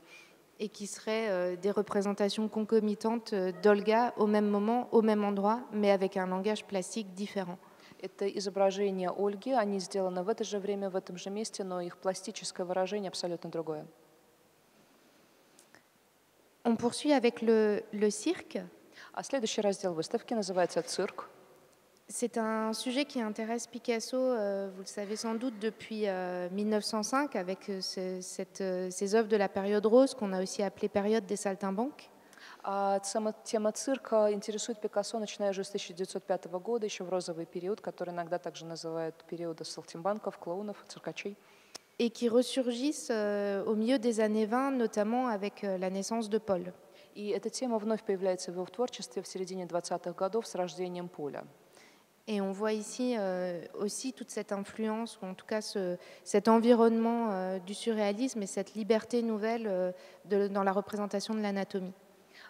Et qui seraient des représentations concomitantes d'Olga au même moment, au même endroit, mais avec un langage plastique différent. Это изображения Ольги, они сделаны в это же время, в этом же месте, но их пластическое выражение абсолютно другое. On poursuit avec le cirque. А следующий раздел выставки называется «Цирк». C'est un sujet qui intéresse Picasso, vous le savez sans doute, depuis 1905, avec ces œuvres de la période rose, qu'on a aussi appelée période des saltimbanques. Тема цирка интересует Пикассо, начиная уже с 1905 года, еще в розовый период, который иногда также называют периодом салтимбанков, клоунов, циркачей. Et qui ressurgissent au milieu des années 20, notamment avec la naissance de Paul. И эта тема вновь появляется в его творчестве в середине 20-х годов с рождением Поля. Et on voit ici aussi toute cette influence, ou en tout cas cet environnement du surréalisme et cette liberté nouvelle dans la représentation de l'anatomie.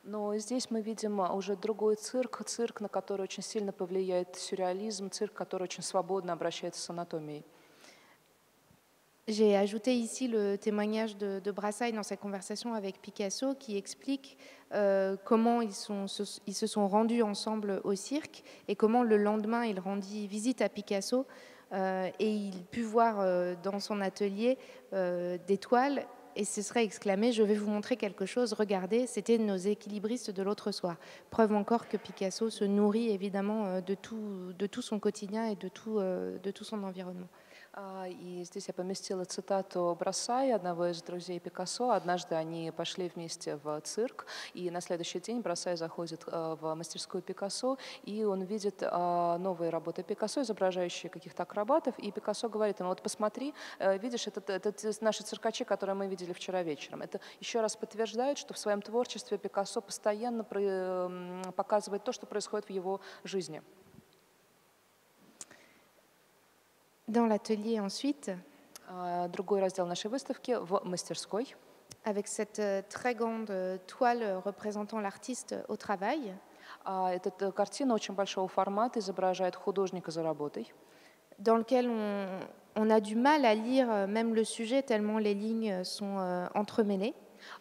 Но здесь мы видим уже другой цирк, на который очень сильно повлияет сюрреализм, цирк, который очень свободно обращается с анатомией. J'ai ajouté ici le témoignage de Brassailles dans sa conversation avec Picasso qui explique comment ils se sont rendus ensemble au cirque et comment le lendemain il rendit visite à Picasso et il put voir dans son atelier des toiles et se serait exclamé « Je vais vous montrer quelque chose, regardez, c'était nos équilibristes de l'autre soir ». Preuve encore que Picasso se nourrit évidemment de tout son quotidien et de tout son environnement. И здесь я поместила цитату Брассая, одного из друзей Пикассо. Однажды они пошли вместе в цирк, и на следующий день Брассай заходит в мастерскую Пикассо, и он видит новые работы Пикассо, изображающие каких-то акробатов, и Пикассо говорит ему: вот посмотри, видишь, это наши циркачи, которые мы видели вчера вечером. Это еще раз подтверждает, что в своем творчестве Пикассо постоянно показывает то, что происходит в его жизни. Dans l'atelier ensuite, другой раздел нашей выставки в мастерской. Avec cette très grande toile représentant l'artiste au travail. Эта картина очень большого формата изображает художника за работой. Dans lequel on a du mal à lire même le sujet tellement les lignes sont entremêlées.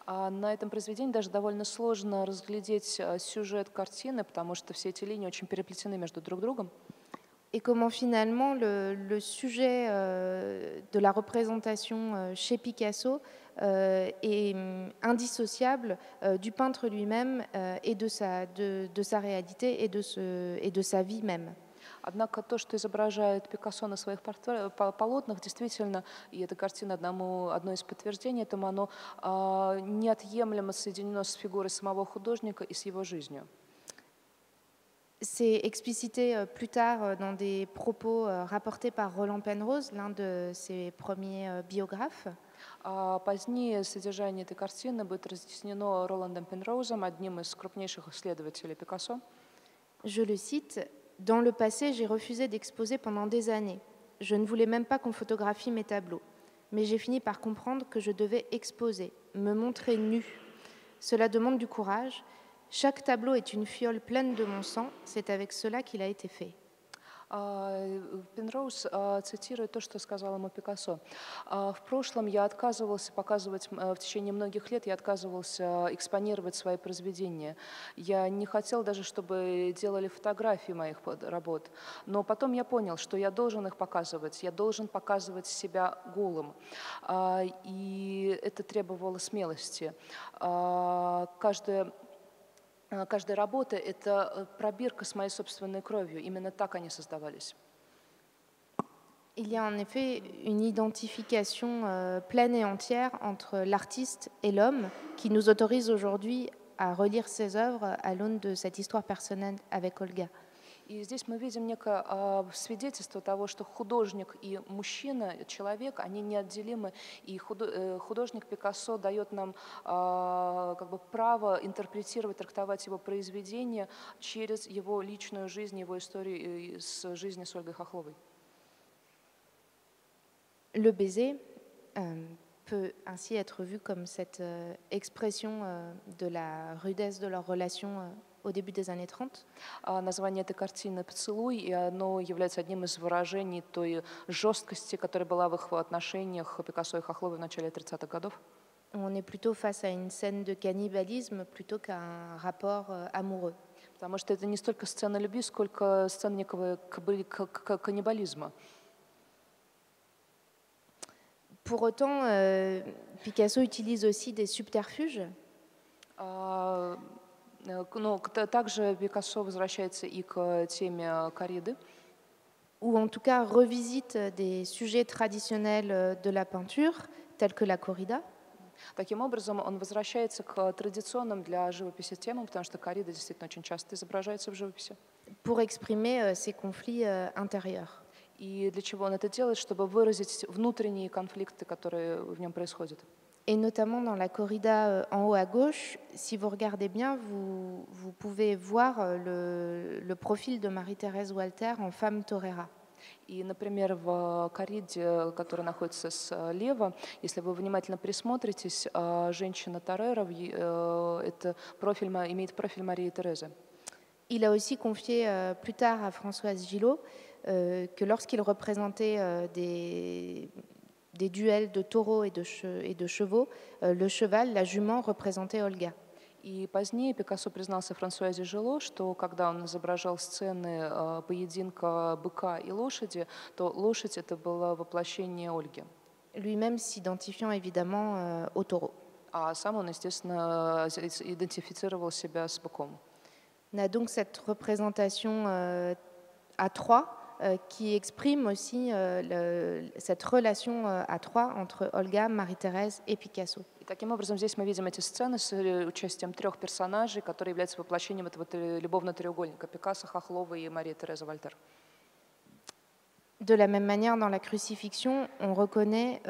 На этом произведении даже довольно сложно разглядеть сюжет картины, потому что все эти линии очень переплетены между друг другом. Et comment finalement le sujet de la représentation chez Picasso est indissociable du peintre lui-même et de sa réalité et de sa vie même. Однако то, что изображает Пикассо на своих полотнах, действительно, и эта картина одно из подтверждений этому, оно неотъемлемо соединено с фигурой самого художника и с его жизнью. C'est explicité plus tard dans des propos rapportés par Roland Penrose, l'un de ses premiers biographes. Позднее содержание этой картины будет разъяснено Роландом Пенроузом, одним из крупнейших исследователей Пикассо. Je le cite: dans le passé, j'ai refusé d'exposer pendant des années. Je ne voulais même pas qu'on photographie mes tableaux. Mais j'ai fini par comprendre que je devais exposer, me montrer nue. Cela demande du courage. Chaque tableau est une fiole pleine de mon sang. C'est avec cela qu'il a été fait. Пенроуз цитирует то, что сказал ему Пикассо. В прошлом я отказывался показывать, в течение многих лет я отказывался экспонировать свои произведения. Я не хотел даже, чтобы делали фотографии моих работ. Но потом я понял, что я должен их показывать, я должен показывать себя голым. И это требовало смелости. Каждая работа — это пробирка с моей собственной кровью. Именно так они создавались. Il y a en effet une identification pleine et entière entre l'artiste et l'homme qui nous autorise aujourd'hui à relire ses œuvres à l'aune de cette histoire personnelle avec Olga. И здесь мы видим некое свидетельство того, что художник и мужчина, человек, они неотделимы. И художник Пикассо дает нам как бы право интерпретировать, трактовать его произведения через его личную жизнь, его историю с жизнью с Ольгой Хохловой. Le baiser peut ainsi être vu comme cette expression de la rudesse de leur relation au début des années 30. Название этой картины «Поцелуй», и оно является одним из выражений той жесткости, которая была в их отношениях Пикассо и Хохловой в начале 30-х годов. On est plutôt face à une scène de cannibalisme plutôt qu'à un rapport amoureux. Потому что это не столько сцена любви, сколько сцена некого каннибализма. Pour autant, Picasso utilise aussi des subterfuges. Но также Пикассо возвращается и к теме корриды. Ou en tout cas revisite des sujets traditionnels de la peinture, tels que la corrida. Таким образом, он возвращается к традиционным для живописи темам, потому что коррида действительно очень часто изображается в живописи. Pour exprimer ces conflits intérieurs. И для чего он это делает? Чтобы выразить внутренние конфликты, которые в нем происходят. Et notamment dans la corrida en haut à gauche, si vous regardez bien, vous pouvez voir le profil de Marie-Thérèse Walter en femme torera. И, например, в корриде, которая находится слева, если вы внимательно присмотритесь, женщина Тореро, это профиль, имеет профиль Марии Терезы. Il a aussi confié plus tard à Françoise Gillot que lorsqu'il représentait des duels de taureaux et de chevaux, le cheval, la jument, représentait Olga. И позднее Пикассо признался Франсуазе Жило, что когда он изображал сцены поединка быка и лошади, то лошадь это было воплощение Ольги. Lui-même s'identifiant évidemment au taureau. А сам он, естественно, идентифицировал себя с быком. On a donc cette représentation à trois qui exprime aussi cette relation à trois entre Olga, Marie-Thérèse et Picasso. И таким образом здесь мы видим эти сцены с участием трех персонажей, которые являются воплощением этого любовного треугольника Пикассо, Хохлова и Мария Тереза Вальтер. De la même manière, dans la crucifixion, on reconnaît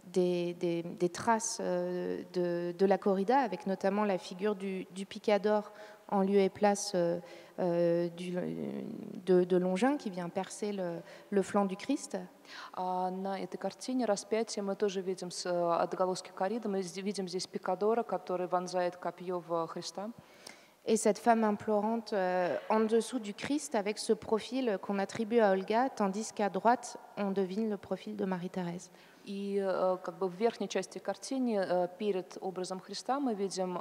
des traces de la corrida, avec notamment la figure du picador en lieu et place de Longin qui vient percer le flanc du Christ. На этой картине распятие мы тоже видим отголоски корриды. Мы видим здесь пикадора, который вонзает копье в Христа. Et cette femme implorante en dessous du Christ avec ce profil qu'on attribue à Olga, tandis qu'à droite, on devine le profil de Marie-Thérèse. И как бы в верхней части картины перед образом Христа мы видим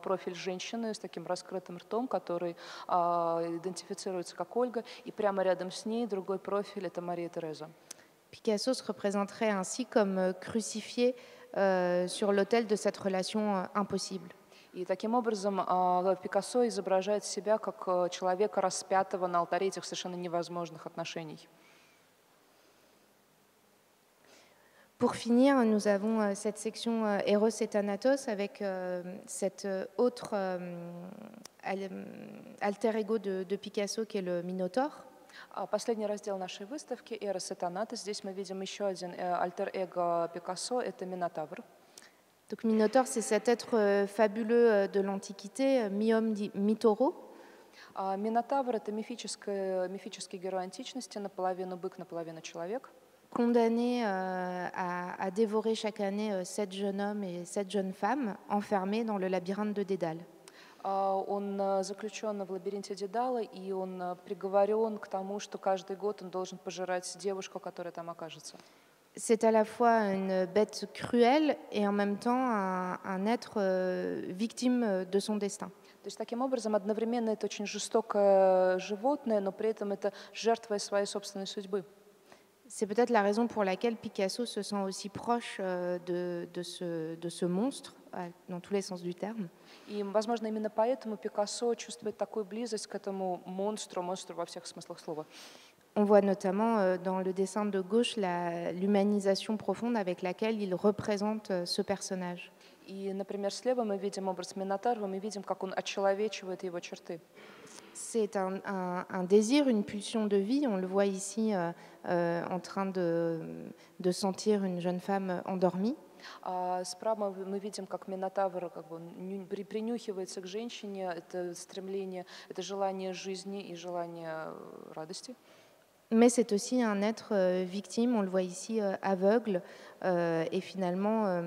профиль женщины с таким раскрытым ртом, который идентифицируется как Ольга, и прямо рядом с ней другой профиль — это Мария Тереза. Picasso se représenterait ainsi comme crucifié sur l'autel de cette relation impossible. И таким образом Пикассо изображает себя как человека, распятого на алтаре этих совершенно невозможных отношений. Pour finir, nous avons cette section Eros et Thanatos avec cet autre alter ego de Picasso qui est le Minotaure. Последний раздел нашей выставки «Эрос и Танатос». Здесь мы видим еще один альтер-эго Пикассо, это Минотавр. Donc Minotaure, c'est cet être fabuleux de l'Antiquité, mi-homme, mi-taureau. Минотавр — это мифический герой античности, наполовину бык, наполовину человек. Condamné à dévorer chaque année 7 jeunes hommes et 7 jeunes femmes enfermés dans le labyrinthe de Dédale. Он заключен в лабиринте Дедала, и он приговорен к тому, что каждый год он должен пожирать девушку, которая там окажется. C'est à la fois une bête cruelle et en même temps un être victime de son destin. То есть таким образом одновременно это очень жестокое животное, но при этом это жертва своей собственной судьбы. C'est peut-être la raison pour laquelle Picasso se sent aussi proche de ce monstre, dans tous les sens du terme. И, возможно, именно поэтому Пикассо чувствует такую близость к этому монстру во всех смыслах слова. On voit notamment dans le dessin de gauche l'humanisation profonde avec laquelle il représente ce personnage. И, например, слева мы видим образ Минотавра, мы видим, как он очеловечивает его черты. C'est un désir, une pulsion de vie. On le voit ici en train de sentir une jeune femme endormie. Справа мы видим, как Минотавр как бы принюхивается к женщине. Это стремление, это желание жизни и желание радости. Mais c'est aussi un être victime, on le voit ici aveugle, et finalement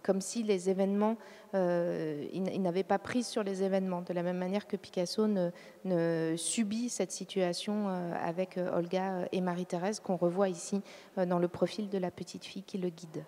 comme si les événements, il n'avait pas prise sur les événements, de la même manière que Picasso ne subit cette situation avec Olga et Marie-Thérèse qu'on revoit ici dans le profil de la petite fille qui le guide.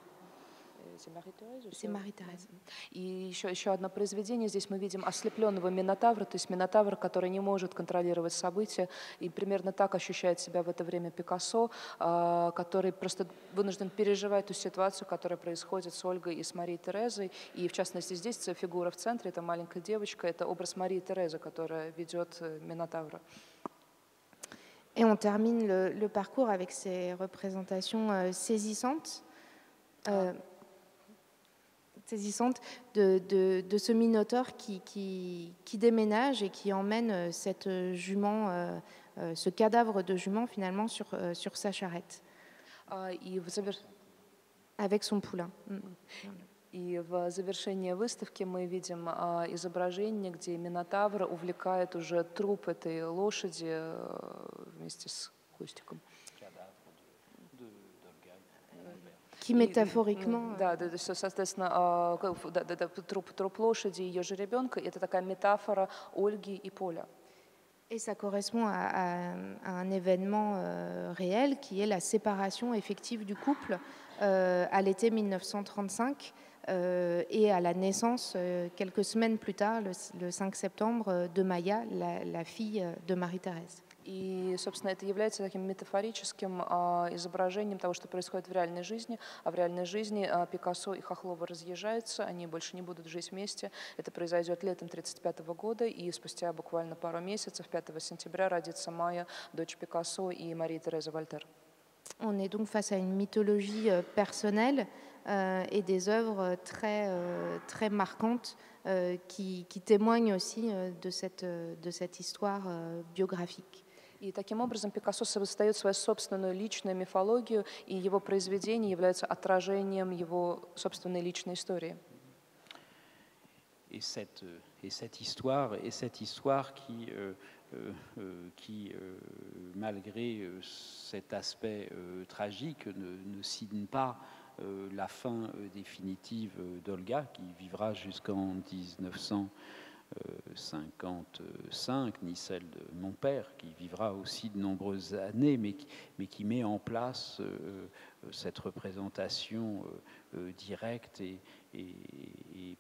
C'est Marie-Thérèse. И еще одно произведение. Здесь мы видим ослепленного Минотавра, то есть Минотавр, который не может контролировать события. И примерно так ощущает себя в это время Пикассо, который просто вынужден переживать ту ситуацию, которая происходит с Ольгой и с Марией Терезой. И в частности здесь фигура в центре, это маленькая девочка, это образ Марии Терезы, которая ведет Минотавра. Et on termine le parcours avec ces représentations saisissantes. Saisissante de ce minotaure qui déménage et qui emmène cette jument, ce cadavre de jument finalement sur sa charrette, avec son poulain. И в завершении выставки мы видим изображение, где Минотавр увлекает уже труп этой лошади вместе с Костиком. Qui métaphoriquement... Да, соответственно, труп лошади и ее жеребенка, это такая métaphore Ольги и Поля. Et ça correspond à un événement réel qui est la séparation effective du couple à l'été 1935 et à la naissance, quelques semaines plus tard, le 5 septembre, de Maya, la fille de Marie-Thérèse. И, собственно, это является таким метафорическим изображением того, что происходит в реальной жизни. А в реальной жизни Пикассо и Хохлова разъезжаются, они больше не будут жить вместе. Это произойдет летом 1935 года, и спустя буквально пару месяцев, 5 сентября, родится Майя, дочь Пикассо и Марии Терезы Вольтер. On est donc face à une mythologie personnelle et des œuvres très marquantes qui témoignent aussi de cette histoire biographique. И таким образом Пикассо создает свою собственную личную мифологию, и его произведения являются отражением его собственной личной истории. Et cette histoire qui malgré cet aspect tragique, ne signe pas la fin définitive d'Olga, qui vivra jusqu'en 1955, ni celle de mon père, qui vivra aussi de nombreuses années, mais qui met en place cette représentation directe et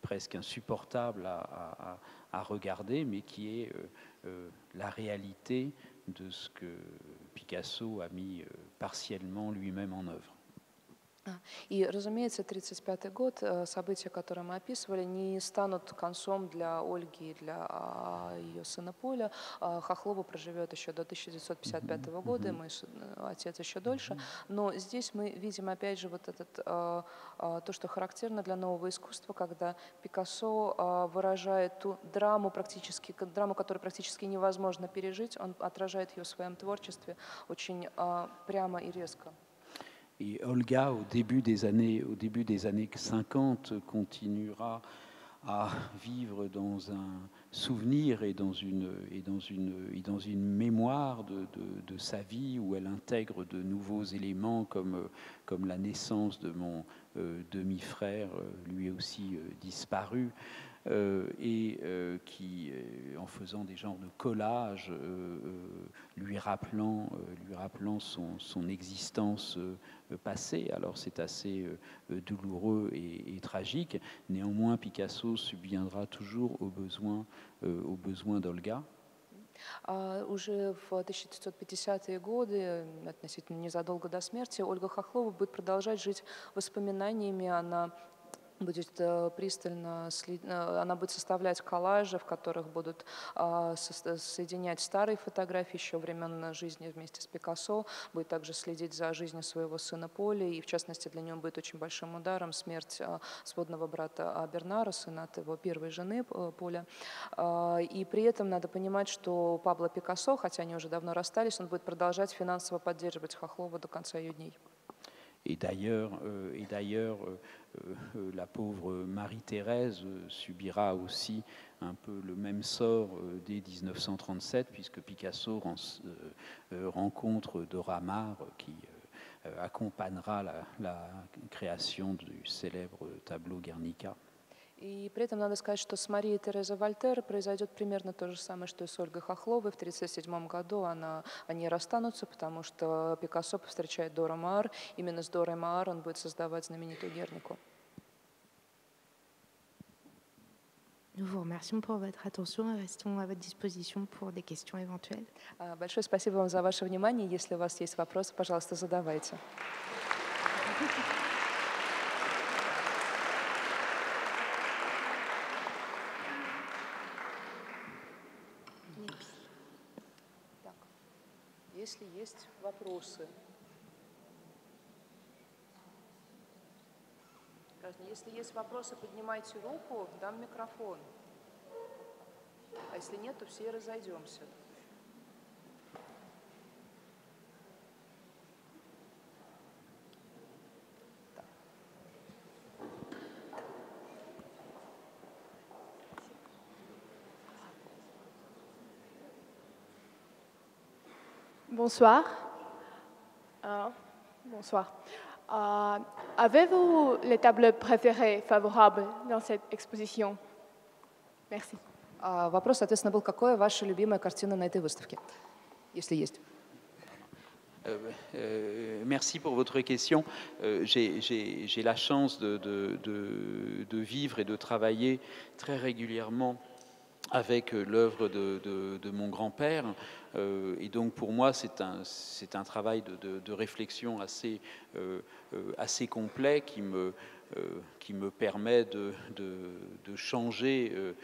presque insupportable à regarder, mais qui est la réalité de ce que Picasso a mis partiellement lui-même en œuvre. И, разумеется, 1935 год, события, которые мы описывали, не станут концом для Ольги и для ее сына Поля. Хохлова проживет еще до 1955 года, мой отец еще дольше. Но здесь мы видим, опять же, вот то, что характерно для нового искусства, когда Пикассо выражает ту драму, которую практически невозможно пережить, он отражает ее в своем творчестве очень прямо и резко. Et Olga, au début des années 50, continuera à vivre dans un souvenir et dans une mémoire de sa vie, où elle intègre de nouveaux éléments comme la naissance de demi-frère, lui aussi disparu, et qui, en faisant des genres de collages, lui rappelant son existence passée. Alors c'est assez douloureux et tragique. Néanmoins, Picasso subviendra toujours aux besoins d'Olga. Уже в 1950-е годы, относительно незадолго до смерти, Ольга Хохлова будет продолжать жить воспоминаниями. Она будет пристально она будет составлять коллажи, в которых будут соединять старые фотографии еще времен жизни вместе с Пикассо, будет также следить за жизнью своего сына Поля, и в частности для него будет очень большим ударом смерть сводного брата Бернара, сына от его первой жены Поля. И при этом надо понимать, что Пабло Пикассо, хотя они уже давно расстались, он будет продолжать финансово поддерживать Хохлову до конца ее дней. Et d'ailleurs, la pauvre Marie-Thérèse subira aussi un peu le même sort dès 1937, puisque Picasso rencontre Dora Maar, qui accompagnera la création du célèbre tableau Guernica. И при этом надо сказать, что с Марией Терезой Вольтер произойдет примерно то же самое, что и с Ольгой Хохловой. В 1937 году они расстанутся, потому что Пикассо повстречает Дору Maar. Именно с Дорой Maar он будет создавать знаменитую Гернику. Nous vous remercions pour votre attention et restons à votre disposition pour des questions éventuelles. Большое спасибо вам за ваше внимание. Если у вас есть вопросы, пожалуйста, задавайте. Если есть вопросы, если есть вопросы, поднимайте руку, дам микрофон. А если нет, то все разойдемся. Bonsoir. Bonsoir. Avez-vous les tableaux préférés favorables dans cette exposition? Merci. Вопрос, соответственно, был, какая ваша любимая картина на этой выставке, если есть? Merci pour votre question. J'ai la chance de vivre et de travailler très régulièrement avec l'œuvre de mon grand-père. Et donc pour moi, c'est un travail de réflexion assez complet qui me permet de changer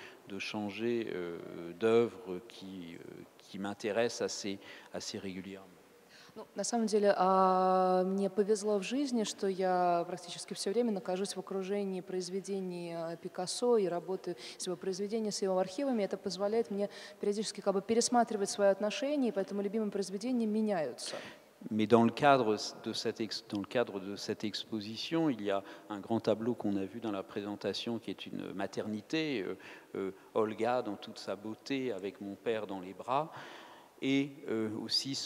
d'œuvre qui m'intéresse assez régulièrement. Ну, на самом деле, мне повезло в жизни, что я практически все время нахожусь в окружении произведений Пикассо и работаю с его произведениями, с его архивами. Это позволяет мне периодически как бы пересматривать свои отношения, и поэтому любимые произведения меняются. Mais dans le cadre de cette exposition, il y a un grand tableau qu'on a vu dans la présentation qui est une maternité, Olga dans toute sa beauté avec mon père dans les bras. Et aussi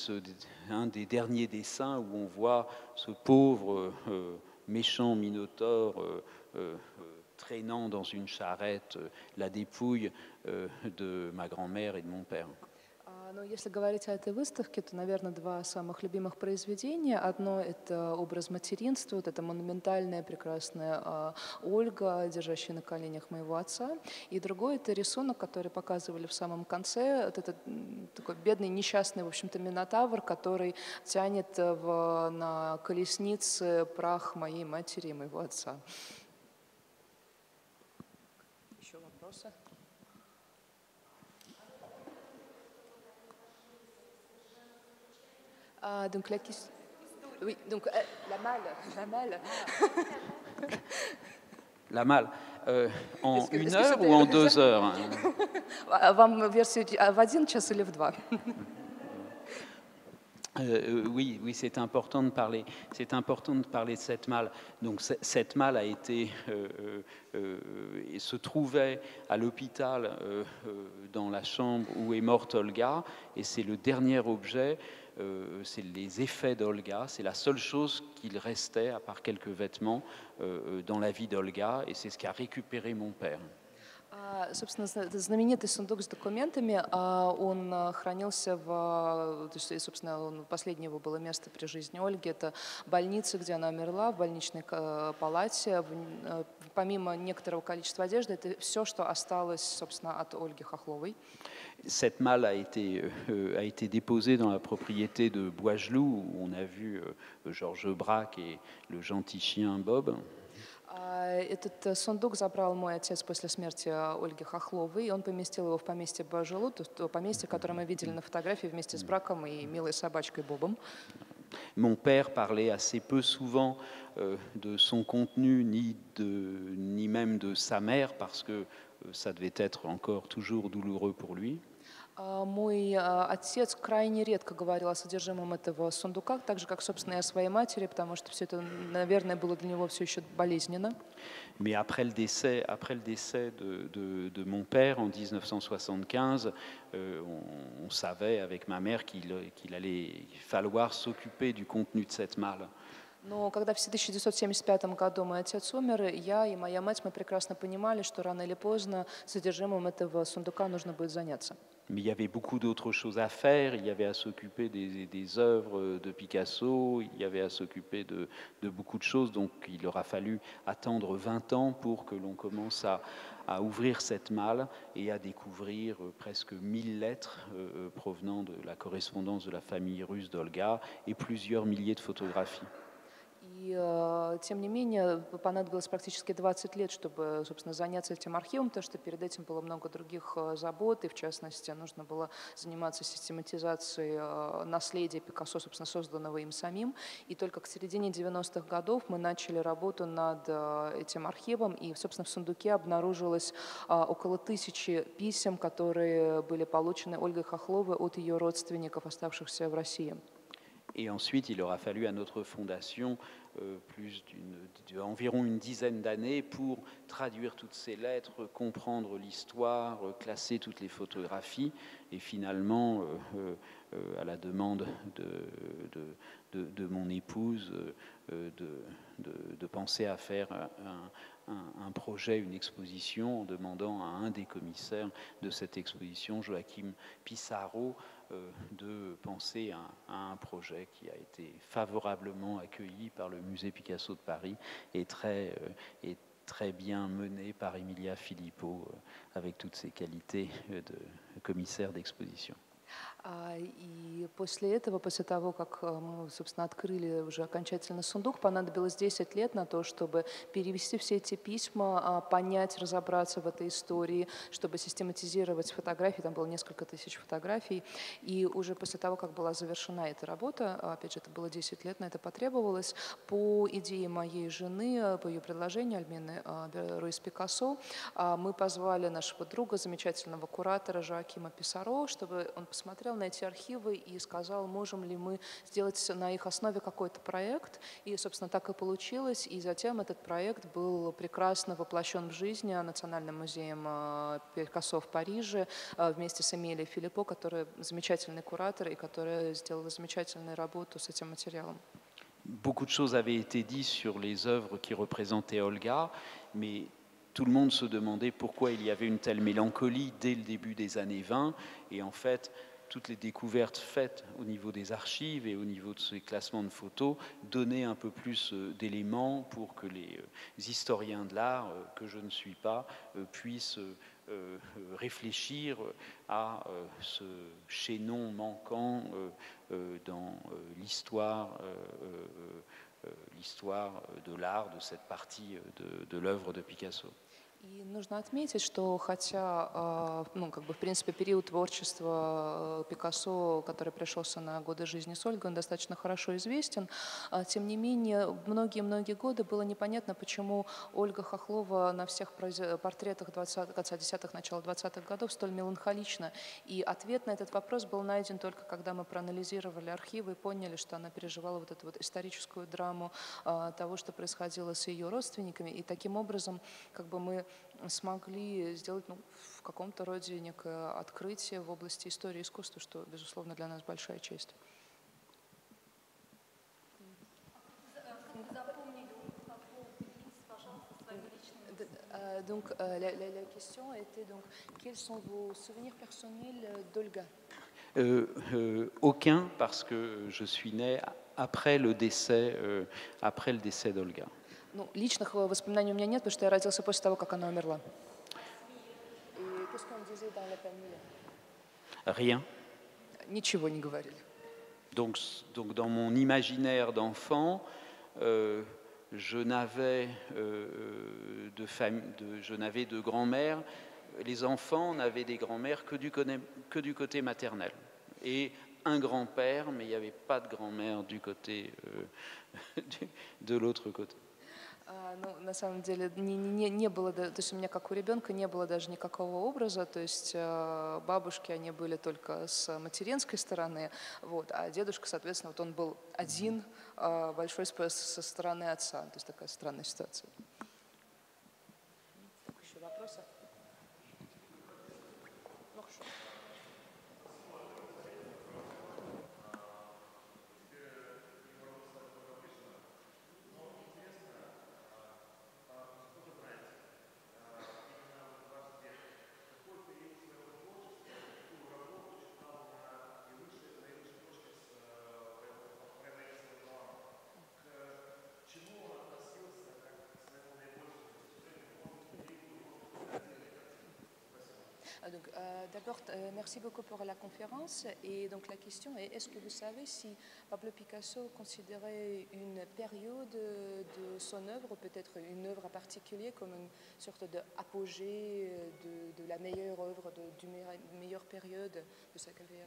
un des derniers dessins où on voit ce pauvre méchant minotaure traînant dans une charrette la dépouille de ma grand-mère et de mon père. Но если говорить о этой выставке, то, наверное, два самых любимых произведения. Одно — это образ материнства, вот эта монументальная, прекрасная Ольга, держащая на коленях моего отца. И другой — это рисунок, который показывали в самом конце. Вот этот такой бедный, несчастный, в общем-то, минотавр, который тянет на колеснице прах моей матери и моего отца. Еще вопросы? Donc la question... Oui, donc la malle. La malle. En une heure ou en 2 heures? Вам версию в 1 час или в 2? Oui, c'est important de parler. C'est important de parler de cette malle. Donc cette malle a été et se trouvait à l'hôpital dans la chambre où est morte Olga, et c'est le dernier objet. C'est les effets d'Olga. C'est la seule chose qu'il restait, à part quelques vêtements, dans la vie d'Olga, et c'est ce qu'a récupéré mon père. Собственно, знаменитый сундук с документами, он хранился то есть, собственно, последнее его было место при жизни Ольги, это больница, где она умерла, в больничной палате. Помимо некоторого количества одежды, это все, что осталось, собственно, от Ольги Хохловой. Cette malle a été déposée dans la propriété de Boisgelou, où on a vu Georges Braque et le gentil chien Bob. Этот сундук забрал мой отец после смерти Ольги Хохловой, и он поместил его в поместье Бажилу, то поместье, которое мы видели на фотографии вместе с Браком и милой собачкой Бобом. Mon père parlait assez peu souvent de son contenu, ni même de sa mère, parce que ça devait être encore toujours douloureux pour lui. Мой отец крайне редко говорил о содержимом этого сундука, так же, как, собственно, и о своей матери, потому что все это, наверное, было для него все еще болезненно. Mais après le décès de mon père en 1975, on savait avec ma mère qu'il allait falloir s'occuper du contenu de cette malle. Но когда в 1975 году мой отец умер, я и моя мать, мы прекрасно понимали, что рано или поздно содержимым этого сундука нужно будет заняться. Mais il y avait beaucoup d'autres choses à faire. Il y avait à s'occuper des œuvres de Picasso, il y avait à s'occuper de beaucoup de choses. Donc il aura fallu attendre 20 ans pour que l'on commence à ouvrir cette malle et à découvrir presque 1000 lettres provenant de la correspondance de la famille russe d'Olga et plusieurs milliers de photographies. И, тем не менее, понадобилось практически 20 лет, чтобы, собственно, заняться этим архивом, потому что перед этим было много других забот, и, в частности, нужно было заниматься систематизацией наследия Пикассо, собственно, созданного им самим. И только к середине 90-х годов мы начали работу над этим архивом, и, собственно, в сундуке обнаружилось около 1000 писем, которые были получены Ольгой Хохловой от ее родственников, оставшихся в России. Et ensuite, il aura fallu à notre fondation environ une dizaine d'années pour traduire toutes ces lettres, comprendre l'histoire, classer toutes les photographies. Et finalement, à la demande de mon épouse, de penser à faire un projet, une exposition, en demandant à un des commissaires de cette exposition, Joachim Pissarro, de penser à un projet qui a été favorablement accueilli par le musée Picasso de Paris et très bien mené par Emilia Filippo, avec toutes ses qualités de commissaire d'exposition. И после этого, после того, как мы, собственно, открыли уже окончательно сундук, понадобилось 10 лет на то, чтобы перевести все эти письма, понять, разобраться в этой истории, чтобы систематизировать фотографии, там было несколько тысяч фотографий. И уже после того, как была завершена эта работа, опять же, это было 10 лет, на это потребовалось, по идее моей жены, по ее предложению, Альмины Руис Пикассо, мы позвали нашего друга, замечательного куратора Жоакима Писсаро, чтобы он посмотрел на эти архивы и сказал, можем ли мы сделать на их основе какой-то проект. И, собственно, так и получилось. И затем этот проект был прекрасно воплощен в жизнь Национальным музеем Пикассо в Париже вместе с Эмилией Филиппо, которая замечательный куратор и которая сделала замечательную работу с этим материалом. Beaucoup de choses avaient été dites sur les œuvres qui représentaient Olga, mais tout le monde se demandait pourquoi il y avait une telle mélancolie dès le début des années 20. Et en fait, toutes les découvertes faites au niveau des archives et au niveau de ces classements de photos donnaient un peu plus d'éléments pour que les historiens de l'art, que je ne suis pas, puissent réfléchir à ce chaînon manquant dans l'histoire de l'art, de cette partie de l'œuvre de Picasso. И нужно отметить, что хотя, ну, как бы, в принципе, период творчества Пикассо, который пришелся на годы жизни с Ольгой, он достаточно хорошо известен, тем не менее, многие-многие годы было непонятно, почему Ольга Хохлова на всех портретах конца 10-х, начала 20-х годов столь меланхолична. И ответ на этот вопрос был найден только когда мы проанализировали архивы и поняли, что она переживала вот эту вот историческую драму того, что происходило с ее родственниками. И таким образом, как бы, мы смогли сделать, ну, в каком-то роде некое открытие в области истории искусства, что, безусловно, для нас большая честь. Donc, la question était donc, quels sont vos souvenirs personnels d'Olga? Aucun, parce que je suis né après le décès d'Olga. Ну, личных воспоминаний у меня нет, потому что я родился после того, как она умерла. Rien. Ничего не говорили. Donc dans mon imaginaire d'enfant, je n'avais de grand-mère. Les enfants n'avaient des grands-mères que du côté maternel. Et un grand-père, mais il n'y avait pas de grand-mère du côté de l'autre côté. Ну, на самом деле не было, то есть у меня как у ребенка не было даже никакого образа, то есть бабушки, они были только с материнской стороны, вот, а дедушка, соответственно, вот он был один, большой со стороны отца, то есть такая странная ситуация. Так, еще вопросы? Donc, d'abord, merci beaucoup pour la conférence. Et donc la question est, est-ce que vous savez si Pablo Picasso considérait une période de son œuvre, peut-être une œuvre en particulier, comme une sorte d'apogée de la meilleure œuvre, du meilleure période de sa carrière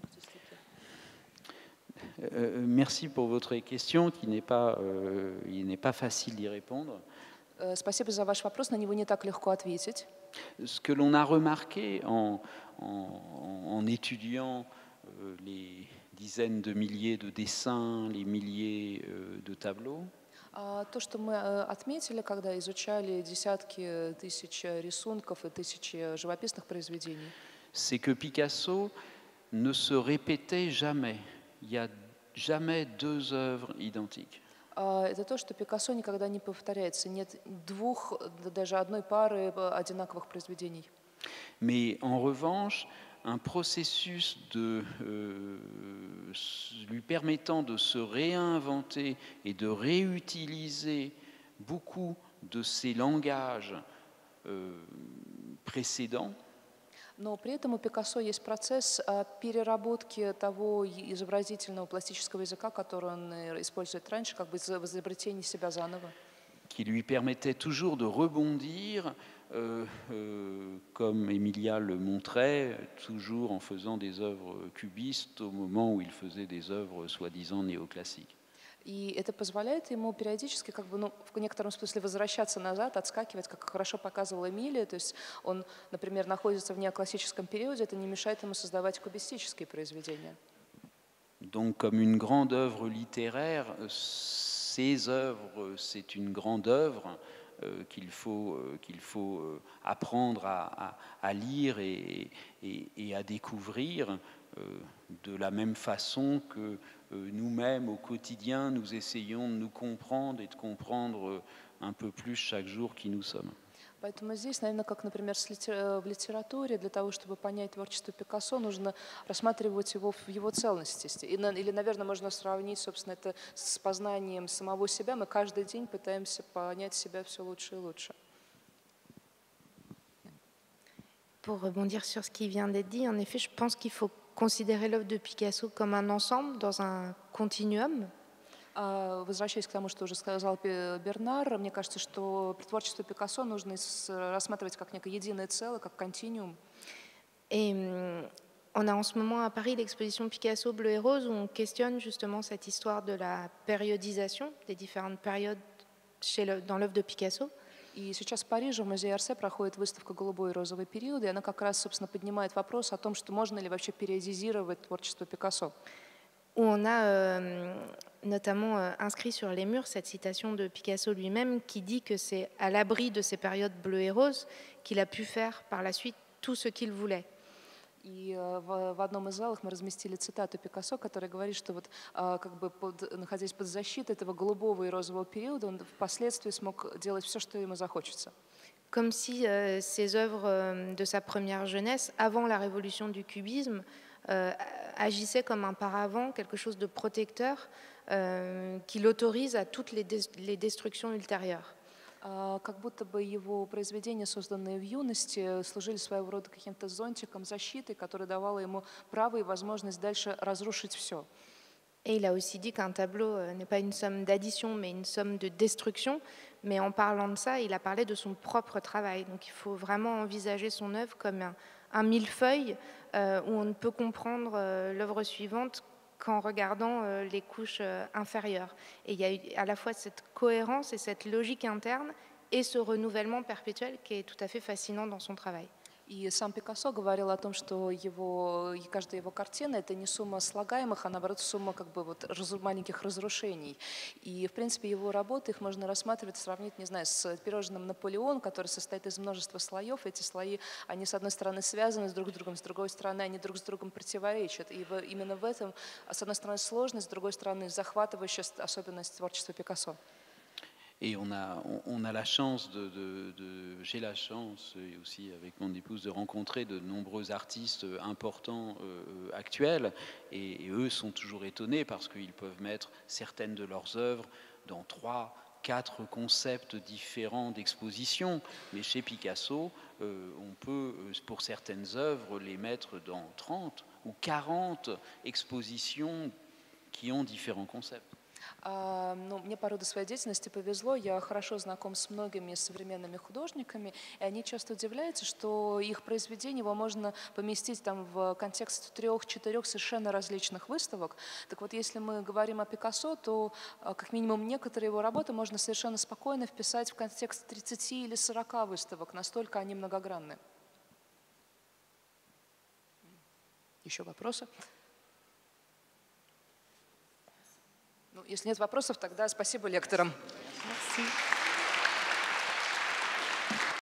artistique? Merci pour votre question, qui n'est pas facile d'y répondre. Спасибо за ваш вопрос, на него не так легко ответить. Ce que l'on a remarqué en étudiant les dizaines de milliers de dessins, les milliers de tableaux, То, что мы отметили, когда изучали десятки тысяч рисунков и тысячи живописных произведений, c'est que Picasso ne se répétait jamais. Il n'y a jamais deux œuvres identiques. Это то, что Пикассо никогда не повторяется. Нет двух, даже одной пары одинаковых произведений. Mais en revanche, un processus lui permettant de se réinventer et de réutiliser beaucoup de ses langages précédents. Но при этом у Пикассо есть процесс переработки того изобразительного пластического языка, который он использует раньше, как бы в изобретении себя заново. Qui lui permettait toujours de rebondir, comme Emilia le montrait, toujours en faisant des œuvres cubistes au moment où il faisait des œuvres soi-disant néoclassiques. И это позволяет ему периодически, как бы, ну, в некотором смысле возвращаться назад, отскакивать, как хорошо показывала Эмилия. То есть он, например, находится в неоклассическом периоде, это не мешает ему создавать кубистические произведения. Donc, comme une grande œuvre littéraire, ces œuvres, c'est une grande œuvre qu'il faut apprendre à lire et à découvrir de la même façon que nous-mêmes, au quotidien, nous essayons de nous comprendre et de comprendre un peu plus chaque jour qui nous sommes. Поэтому здесь, наверное, как, например, в литературе, для того, чтобы понять творчество Пикассо, нужно рассматривать его в его целостности. Или, наверное, можно сравнить, собственно, это с познанием самого себя. Мы каждый день пытаемся понять себя все лучше и лучше. Pour rebondir sur ce qui vient d'être dit, en effet, je pense qu'il faut considérer l'œuvre de Picasso comme un ensemble, dans un continuum. Возвращаясь к тому, что уже сказал Бернар, мне кажется, что творчество Пикассо нужно рассматривать как некое единое целое, как континуум. Et on a en ce moment à Paris l'exposition Picasso Bleu et Rose où on questionne justement cette histoire de la périodisation des différentes périodes dans l'œuvre de Picasso. И сейчас в Париже в музее Орсе проходит выставка «Голубой и розовый период», и она как раз, собственно, поднимает вопрос о том, что можно ли вообще периодизировать творчество Пикассо. Où on a notamment inscrit sur les murs cette citation de Picasso lui-même qui dit que c'est à l'abri de ces périodes bleues et roses qu'il a pu faire par la suite tout ce qu'il voulait. И в одном из залов мы разместили цитату Пикассо, которая говорит, что вот как бы находясь под защитой этого голубого и розового периода, он впоследствии смог делать все, что ему захочется. Comme si ces œuvres de sa première jeunesse, avant la révolution du cubisme, agissaient comme un paravent, quelque chose de protecteur qui l'autorise à toutes les destructions ultérieures. Как будто бы его произведения, созданные в юности, служили своего рода каким-то зонтиком, защитой, которая давала ему право и возможность дальше разрушить все. Et il a aussi dit qu'un tableau n'est pas une somme d'addition, mais une somme de destruction. Mais en parlant de ça, il a parlé de son propre travail. Donc il faut vraiment envisager son œuvre comme un millefeuille où on ne peut comprendre l'œuvre suivante qu'en regardant les couches inférieures. Et il y a eu à la fois cette cohérence et cette logique interne et ce renouvellement perpétuel qui est tout à fait fascinant dans son travail. И сам Пикассо говорил о том, что каждая его картина — это не сумма слагаемых, а наоборот сумма как бы вот маленьких разрушений. И, в принципе, его работы, их можно рассматривать, сравнить, не знаю, с пирожным «Наполеон», который состоит из множества слоев. Эти слои, они, с одной стороны, связаны с друг другом, с другой стороны, они друг с другом противоречат. И именно в этом, с одной стороны, сложность, с другой стороны, захватывающая особенность творчества Пикассо. Et on a la chance j'ai la chance et aussi avec mon épouse de rencontrer de nombreux artistes importants actuels et eux sont toujours étonnés parce qu'ils peuvent mettre certaines de leurs œuvres dans 3, 4 concepts différents d'exposition. Mais chez Picasso, on peut, pour certaines œuvres, les mettre dans 30 ou 40 expositions qui ont différents concepts. Мне по роду своей деятельности повезло, я хорошо знаком с многими современными художниками, и они часто удивляются, что их произведение его можно поместить там в контекст 3-4 совершенно различных выставок. Так вот, если мы говорим о Пикассо, то как минимум некоторые его работы можно совершенно спокойно вписать в контекст 30 или 40 выставок, настолько они многогранны. Еще вопросы? Если нет вопросов, тогда спасибо лекторам. Merci.